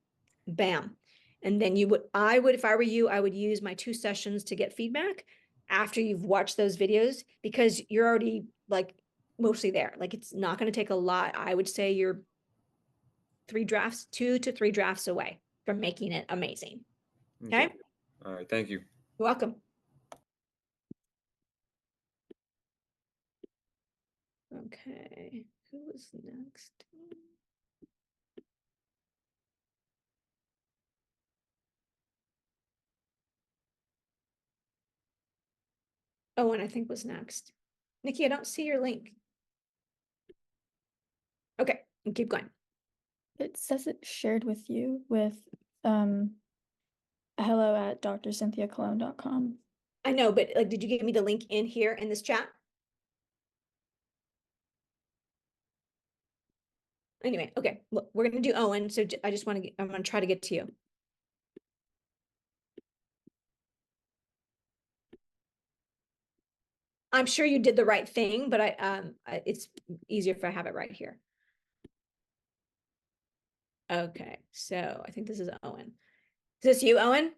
bam. And then I would, if I were you, I would use my 2 sessions to get feedback after you've watched those videos, because you're already like mostly there. Like, it's not going to take a lot. I would say you're 2 to 3 drafts away from making it amazing. Okay. All right. Thank you. You're welcome. Okay, who was next? Owen, I think, was next. Nikki, I don't see your link. Okay, keep going. It says it shared with you with hello@drcynthiacologne.com. I know, but like, did you give me the link in here in this chat? Anyway, okay, look, we're gonna do Owen, so I just want to, I'm gonna try to get to you. I'm sure you did the right thing, but it's easier if I have it right here. Okay, so I think this is Owen. Is this you, Owen?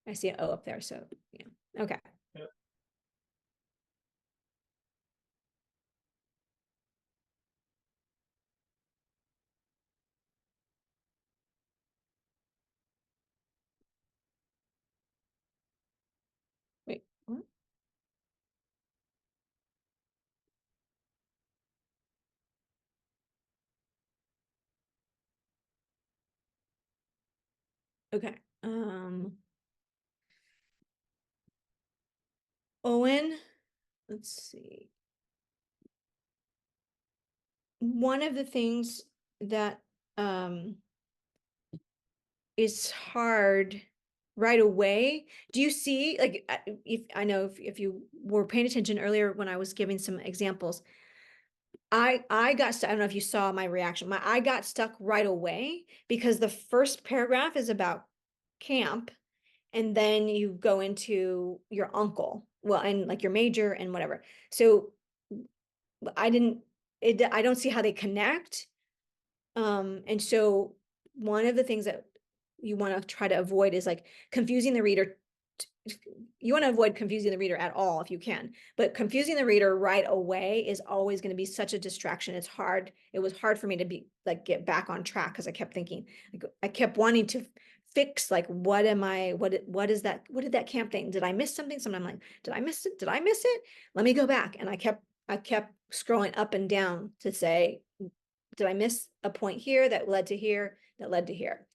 I see an O up there, so yeah, okay. Yep. Wait, what? Okay, Owen, let's see. One of the things that is hard right away. Do you see, like, if I know if you were paying attention earlier when I was giving some examples, I got stuck. I don't know if you saw my reaction. I got stuck right away because the first paragraph is about camp, and then you go into your uncle, well, and like your major and whatever. So I don't see how they connect. And so one of the things that you want to try to avoid is like confusing the reader. You want to avoid confusing the reader at all if you can, but confusing the reader right away is always going to be such a distraction. It's hard. It was hard for me to be like, get back on track because I kept thinking, like, I kept wanting to fix, like, what is that? What did that camp thing? Did I miss something? Sometimes I'm like, did I miss it? Did I miss it? Let me go back. And I kept scrolling up and down to say, did I miss a point here that led to here, that led to here?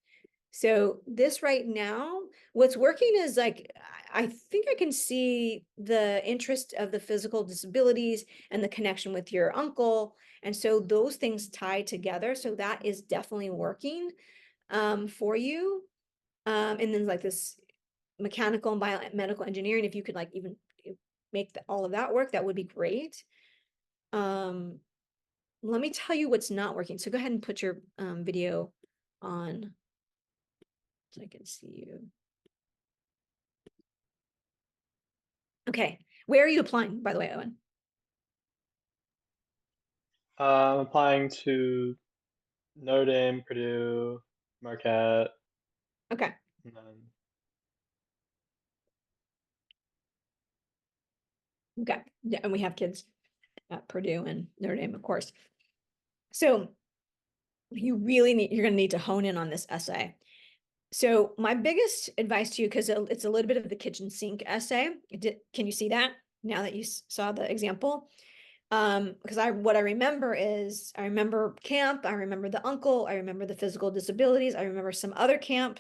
So this right now, what's working is like, I think I can see the interest of the physical disabilities and the connection with your uncle. And so those things tie together. So that is definitely working for you. And then like this mechanical and biomedical engineering, if you could like even make all of that work, that would be great. Let me tell you what's not working. So go ahead and put your video on so I can see you. Okay, where are you applying, by the way, Owen? I'm applying to Notre Dame, Purdue, Marquette, Okay, and then okay, yeah, and we have kids at Purdue and Notre Dame, of course. So you're gonna need to hone in on this essay. So my biggest advice to you, because it's a little bit of the kitchen sink essay. Can you see that now that you saw the example? Because what I remember is, I remember camp, I remember the uncle, I remember the physical disabilities, I remember some other camp,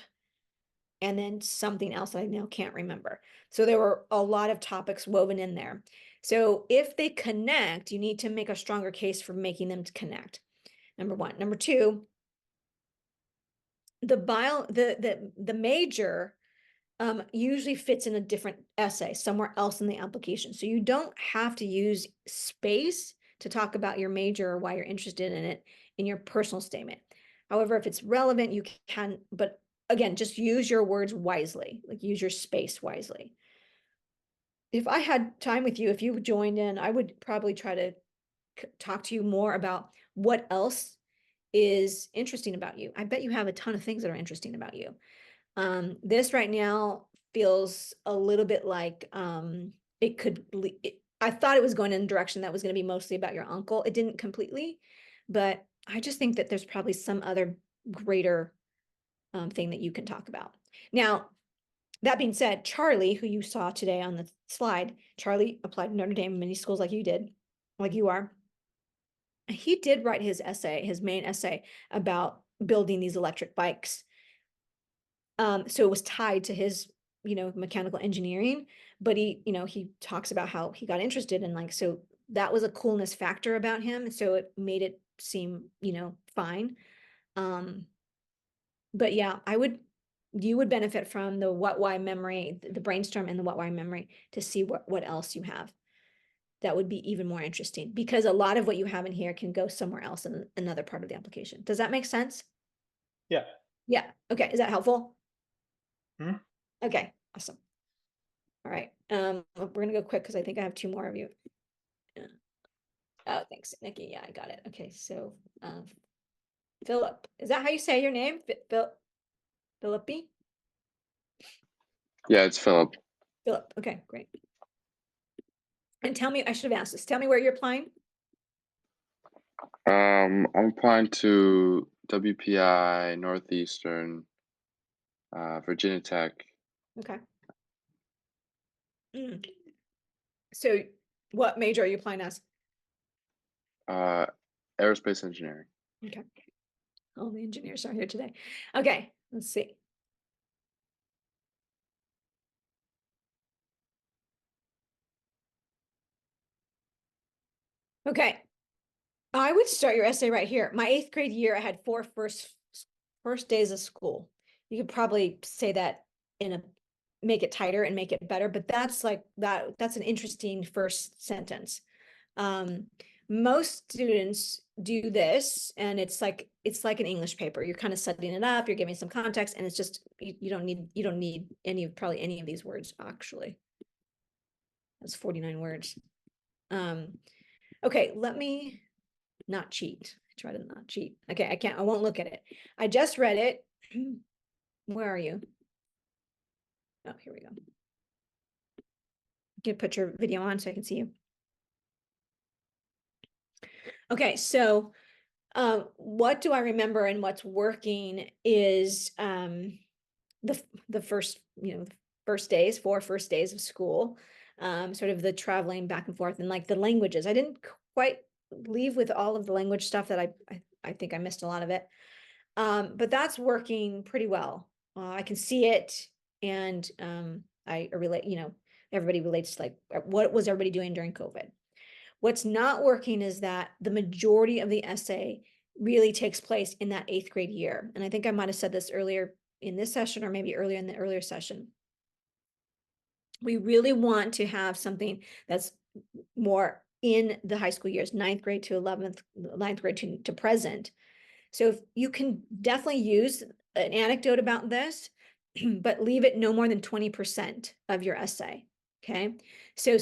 and then something else I now can't remember. So there were a lot of topics woven in there. So if they connect, you need to make a stronger case for making them to connect. Number one. Number two, the major usually fits in a different essay somewhere else in the application. So you don't have to use space to talk about your major or why you're interested in it in your personal statement. However, if it's relevant, you can, but again, just use your words wisely, like use your space wisely. If I had time with you, if you joined in, I would probably try to talk to you more about what else is interesting about you. I bet you have a ton of things that are interesting about you. This right now feels a little bit like I thought it was going in a direction that was going to be mostly about your uncle. It didn't completely, but I just think that there's probably some other greater thing that you can talk about. Now, that being said, Charlie, who you saw today on the slide, Charlie applied to Notre Dame many schools like you did, like you are. He did write his essay, his main essay about building these electric bikes. So it was tied to his mechanical engineering, but he talks about how he got interested in like, so that was a coolness factor about him. And so it made it seem, fine. But yeah, you would benefit from the what, why memory, the brainstorm and the what, why memory to see what else you have. That would be even more interesting because a lot of what you have in here can go somewhere else in another part of the application. Does that make sense? Yeah. Yeah. Okay. Is that helpful? Mhm. Okay. Awesome. All right. We're gonna go quick because I think I have 2 more of you. Oh, thanks, Nikki. Yeah, I got it. Okay, so Philip, is that how you say your name? Philippi? Yeah, it's Philip. Philip. Okay, great. And tell me, I should have asked this. Tell me where you're applying. I'm applying to WPI, Northeastern, Virginia Tech. Okay. Mm. So what major are you applying as? Aerospace engineering. Okay. All the engineers are here today. Okay, let's see. Okay. I would start your essay right here. My 8th grade year, I had 4 first days of school. You could probably say that make it tighter and make it better, but that's like that's an interesting first sentence. Most students do this and it's like an English paper. You're kind of setting it up, you're giving some context, and it's just you don't need probably any of these words actually. That's 49 words. Okay, let me not cheat. Try to not cheat. Okay, I won't look at it. I just read it. Where are you? Oh, here we go. You can put your video on so I can see you. Okay, so what do I remember and what's working is the first, first days, 4 first days of school, sort of the traveling back and forth and like the languages. I didn't quite leave with all of the language stuff that I think I missed a lot of it. But that's working pretty well. I can see it and I relate, everybody relates to like what was everybody doing during COVID. What's not working is that the majority of the essay really takes place in that 8th grade year. And I think I might have said this earlier in this session or maybe earlier in the earlier session. We really want to have something that's more in the high school years, 9th grade to 9th grade to present. So if you can definitely use an anecdote about this, but leave it no more than 20% of your essay. Okay. So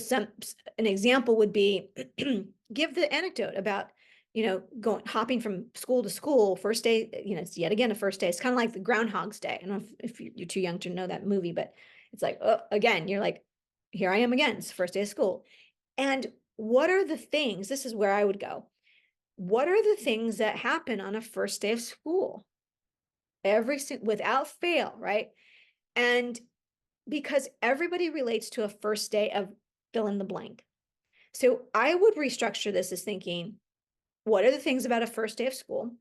an example would be give the anecdote about, hopping from school to school, first day, it's yet again a first day. It's kind of like the Groundhog's Day. I don't know if you're too young to know that movie, but it's like, oh, again, you're like, here I am again. It's the first day of school. And what are the things, this is where I would go. What are the things that happen on a first day of school? Without fail, right? And because everybody relates to a first day of fill in the blank. So I would restructure this as thinking, what are the things about a first day of school?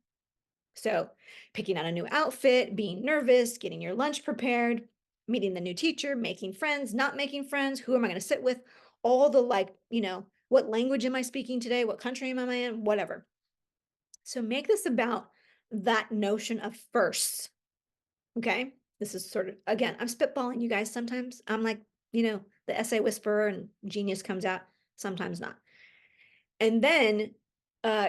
So picking out a new outfit, being nervous, getting your lunch prepared, meeting the new teacher, making friends, not making friends, who am I going to sit with? All the what language am I speaking today? What country am I in? Whatever. So make this about that notion of firsts. Okay. This is sort of, again, I'm spitballing you guys. Sometimes I'm like, the essay whisperer and genius comes out, sometimes not. And then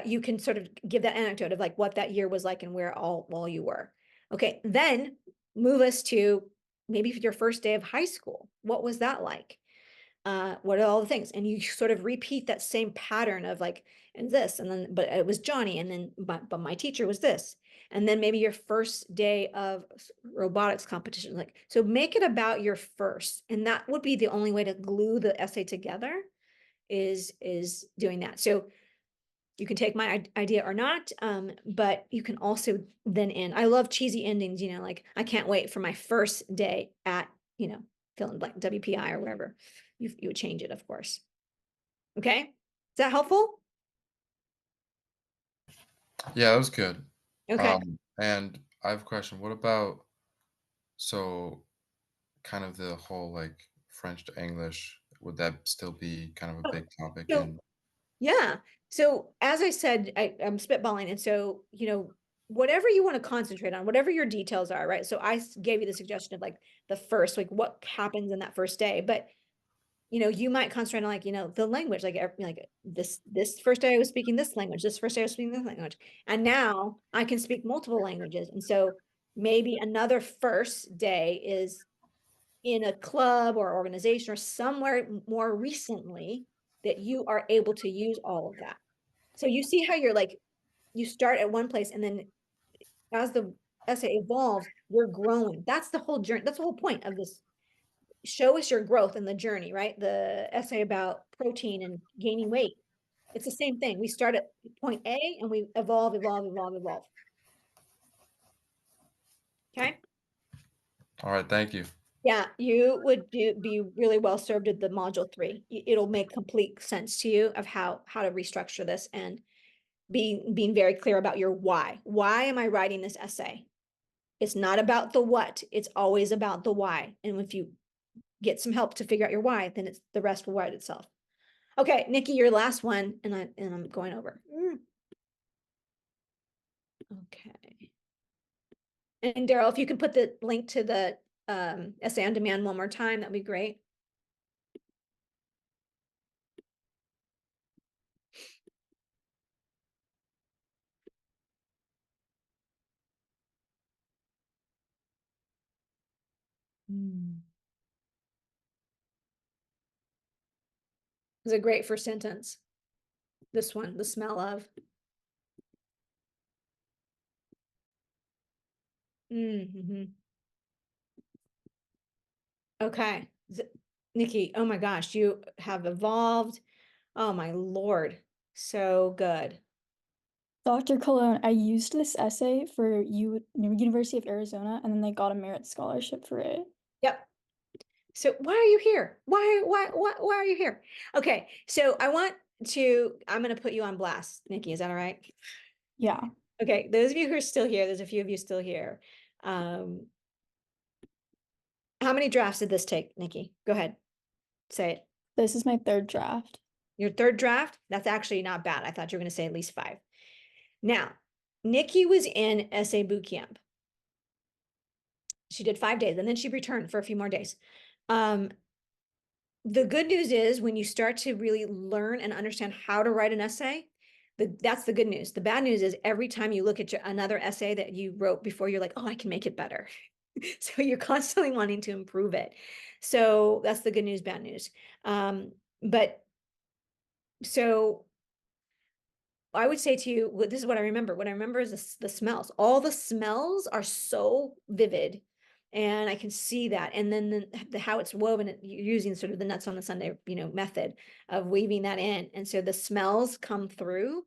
you can sort of give that anecdote of like what that year was like and where all you were. Okay. Then move us to maybe your first day of high school. What was that like? What are all the things? And you sort of repeat that same pattern of like, and this, and then, but it was Johnny, and then, but my teacher was this. And then maybe your first day of robotics competition. Like, so make it about your first. And that would be the only way to glue the essay together is doing that. So you can take my idea or not, but you can also then end. I love cheesy endings, like I can't wait for my first day at, fill in blank, WPI or whatever. You would change it, of course. Okay. Is that helpful? Yeah, that was good. Okay. And I have a question. What about, so kind of the whole like French to English, would that still be kind of a Oh, big topic? so And yeah. So as I said, I'm spitballing. And so, whatever you want to concentrate on, whatever your details are, right? So gave you the suggestion of like the first, like what happens in that first day, but you might concentrate on like, the language, like this first day I was speaking this language, this first day I was speaking this language. And now I can speak multiple languages. And so maybe another first day is in a club or organization or somewhere more recently that you are able to use all of that. So you see how you're like, you start at one place and then as the essay evolves, you're growing. That's the whole journey. That's the whole point of this. Show us your growth in the journey, right? The essay about protein and gaining weight. It's the same thing. We start at point A and we evolve. Okay. all right, thank you. Yeah, you would be really well served at the module 3. It'll make complete sense to you of how to restructure this and being very clear about your why. Why am I writing this essay? It's not about the what, it's always about the why. And if you get some help to figure out your why, then the rest will write itself. Okay, Nikki, your last one, and I'm going over. Okay. And Daryl, if you can put the link to the essay on demand one more time, that'd be great. It's a great first sentence. This one, the smell of. Okay. Nikki, oh my gosh, you have evolved. Oh my Lord. So good. Dr. Cologne, I used this essay for University of Arizona, and then they got a merit scholarship for it. Yep. So why are you here? Why are you here? Okay. So I'm going to put you on blast, Nikki. Is that all right? Yeah. Okay. Those of you who are still here, there's a few of you still here. How many drafts did this take, Nikki? Go ahead. Say it. This is my 3rd draft. Your 3rd draft? That's actually not bad. I thought you were going to say at least 5. Now, Nikki was in essay boot camp. She did 5 days and then she returned for a few more days. The good news is when you start to really learn and understand how to write an essay, that's the good news. The bad news is every time you look at another essay that you wrote before, you're like, oh, I can make it better. So you're constantly wanting to improve it. So that's the good news, bad news. So I would say to you, this is what I remember. What I remember is the smells. All the smells are so vivid. And I can see that. And then how it's woven, you're using sort of the nuts on the Sunday, method of weaving that in. And so the smells come through.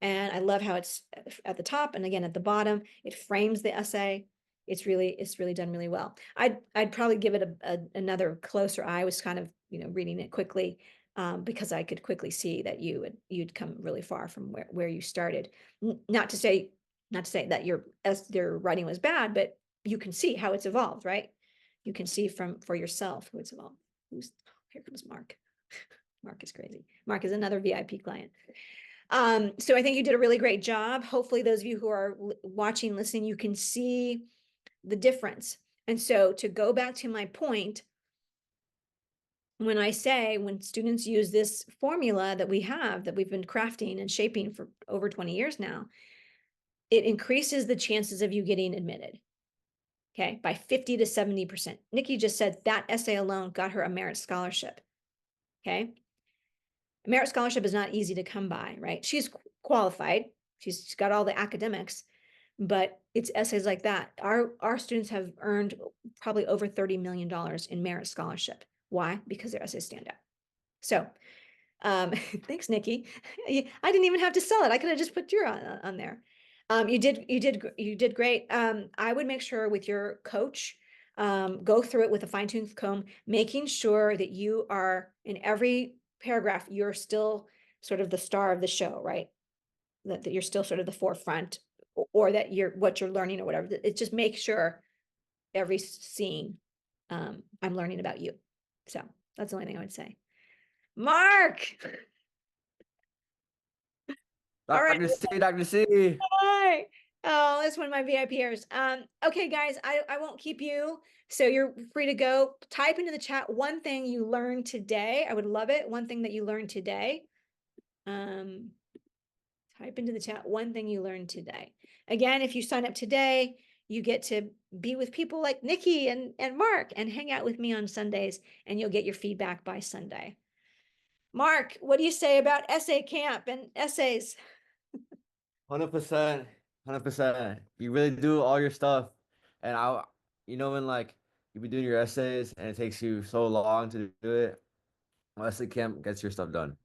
And I love how it's at the top and again at the bottom. It frames the essay. It's really done really well. I'd probably give it another closer eye. I was kind of, reading it quickly. Because I could quickly see that you'd come really far from where you started. Not to say that your writing was bad, but you can see how it's evolved, right? You can see for yourself who it's evolved. Here comes Mark. Mark is crazy. Mark is another VIP client. So I think you did a really great job. Hopefully those of you who are watching, listening, you can see the difference. And so to go back to my point, when students use this formula that we've been crafting and shaping for over 20 years now, it increases the chances of you getting admitted. Okay, by 50 to 70%. Nikki just said that essay alone got her a merit scholarship. Okay. A merit scholarship is not easy to come by, right? She's qualified. She's got all the academics, but it's essays like that. Our students have earned probably over $30 million in merit scholarship. Why? Because their essays stand out. So thanks, Nikki. I didn't even have to sell it. I could have just put your on there. You did great. I would make sure with your coach, go through it with a fine-tooth comb, making sure that you are in every paragraph, you're still sort of the star of the show, right? That you're still sort of the forefront, or that what you're learning or whatever. It's just make sure every scene I'm learning about you. So that's the only thing I would say. Mark. All right. Dr. C. Hi. Oh, that's one of my VIPers. Okay, guys, I won't keep you. So you're free to go. Type into the chat one thing you learned today. I would love it. One thing that you learned today. Type into the chat one thing you learned today. Again, if you sign up today, you get to be with people like Nikki and Mark and hang out with me on Sundays, and you'll get your feedback by Sunday. Mark, what do you say about essay camp and essays? 100%. 100%. You really do all your stuff. And when like you be doing your essays and it takes you so long to do it, essay camp gets your stuff done.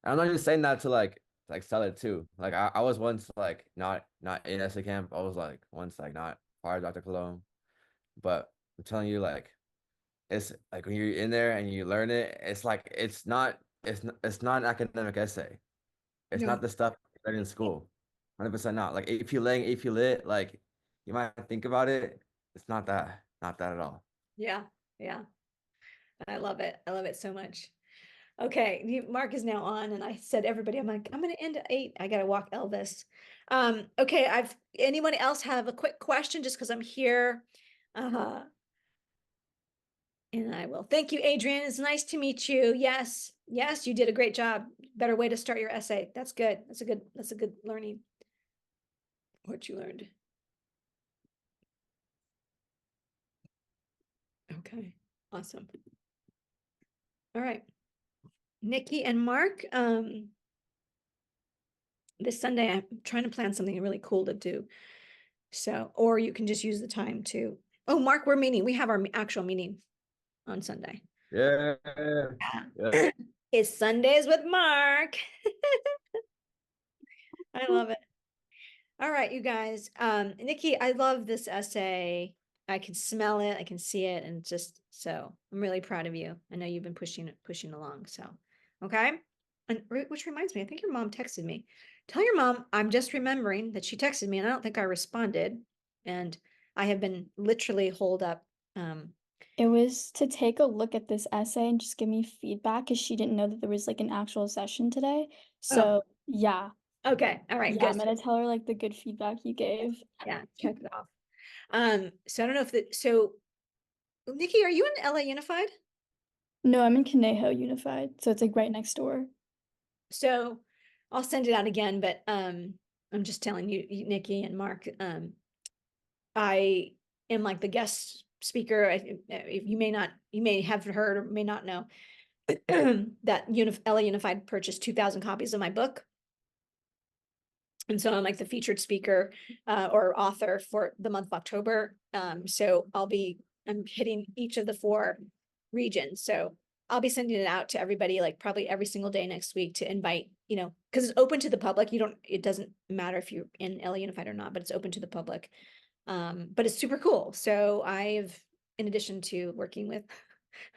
And I'm not just saying that to like sell it too. Like I was once like not in essay camp. I was like once like not part of Dr. Cologne. But I'm telling you, like, it's like when you're in there and you learn it, it's like it's not an academic essay. It's No. not the stuff you learn in school. 100% not. Like AP Lit, AP Lit, like you might think about it. It's not that at all. Yeah. I love it. I love it so much. Okay, Mark is now on, and I said everybody, I'm like, I'm gonna end at 8. I gotta walk Elvis. Okay, anyone else have a quick question just because I'm here? And I will. Thank you, Adrian. It's nice to meet you. Yes, you did a great job. Better way to start your essay. That's good. That's a good learning. What you learned. Okay, awesome. All right. Nikki and Mark, this Sunday, I'm trying to plan something really cool to do. So, or you can just use the time to, oh, Mark, we're meeting. We have our actual meeting on Sunday. Yeah. It's Sundays with Mark. I love it. All right, you guys. Nikki, I love this essay. I can smell it. I can see it. And just so I'm really proud of you. I know you've been pushing along. So, okay. And which reminds me, I think your mom texted me. Tell your mom I'm just remembering that she texted me and I don't think I responded. And I have been literally holed up. It was to take a look at this essay and just give me feedback because she didn't know that there was like an actual session today. So yeah. Okay. All right. Yeah, Good. I'm gonna tell her like the good feedback you gave. Yeah, check it off. So I don't know if Nikki, are you in LA Unified? No, I'm in Conejo Unified, so it's like right next door. So I'll send it out again, but I'm just telling you, Nikki and Mark, I am like the guest speaker. You may have heard or may not know that LA Unified purchased 2,000 copies of my book. And so I'm like the featured speaker or author for the month of October. So I'm hitting each of the 4 regions. So I'll be sending it out to everybody, like probably every single day next week to invite, because it's open to the public. It doesn't matter if you're in LA Unified or not, but it's open to the public. But it's super cool. So in addition to working with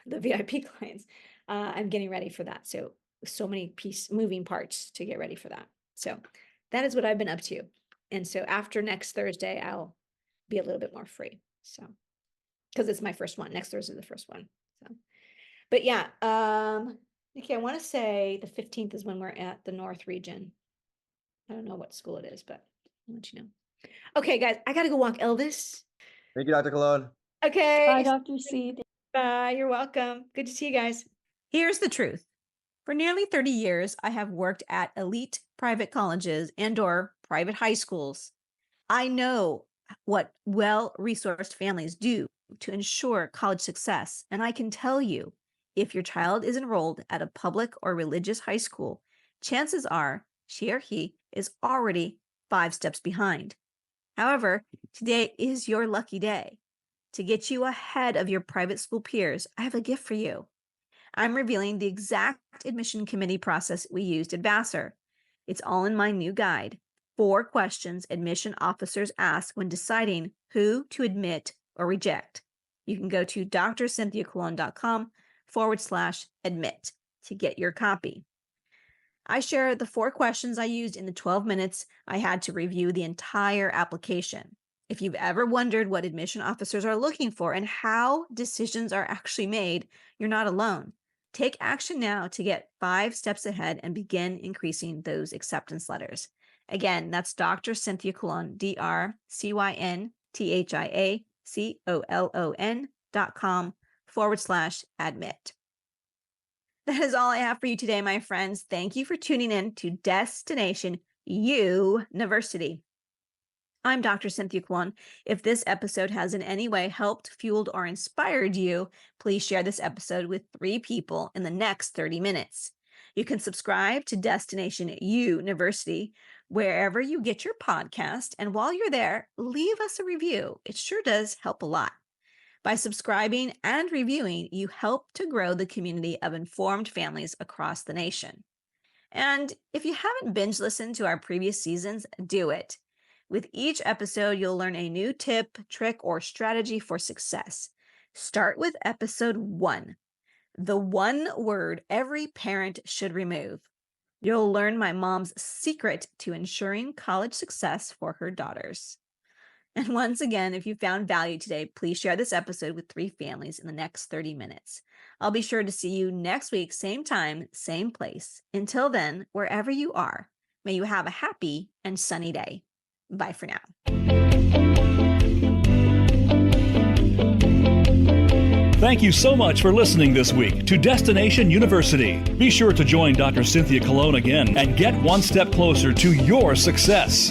the VIP clients, I'm getting ready for that. So many moving parts to get ready for that. So that is what I've been up to. And so after next Thursday, I'll be a little bit more free. So, because it's my first one. Next Thursday is the first one. So, but yeah, Nikki, I want to say the 15th is when we're at the North region. I don't know what school it is, but I'll let you know. Okay, guys, I got to go walk Elvis. Thank you, Dr. Cologne. Okay. Bye, Dr. C. Bye. You're welcome. Good to see you guys. Here's the truth. For nearly 30 years, I have worked at elite private colleges and/or private high schools. I know what well-resourced families do to ensure college success, and I can tell you, if your child is enrolled at a public or religious high school, chances are she or he is already 5 steps behind. However, today is your lucky day. To get you ahead of your private school peers, I have a gift for you. I'm revealing the exact admission committee process we used at Vassar. It's all in my new guide, 4 questions admission officers ask when deciding who to admit or reject. You can go to drcynthiacolon.com/admit to get your copy. I share the 4 questions I used in the 12 minutes I had to review the entire application. If you've ever wondered what admission officers are looking for and how decisions are actually made, you're not alone. Take action now to get 5 steps ahead and begin increasing those acceptance letters. Again, that's Dr. Cynthia Colon, DrCynthiaColon.com/admit. That is all I have for you today, my friends. Thank you for tuning in to Destination University. I'm Dr. Cynthia Kwon. If this episode has in any way helped, fueled, or inspired you, please share this episode with 3 people in the next 30 minutes. You can subscribe to Destination University wherever you get your podcast. And while you're there, leave us a review. It sure does help a lot. By subscribing and reviewing, you help to grow the community of informed families across the nation. And if you haven't binge listened to our previous seasons, do it. With each episode, you'll learn a new tip, trick, or strategy for success. Start with episode 1, the one word every parent should remove. You'll learn my mom's secret to ensuring college success for her daughters. And once again, if you found value today, please share this episode with 3 families in the next 30 minutes. I'll be sure to see you next week, same time, same place. Until then, wherever you are, may you have a happy and sunny day. Bye for now. Thank you so much for listening this week to Destination University. Be sure to join Dr. Cynthia Colon again and get one step closer to your success.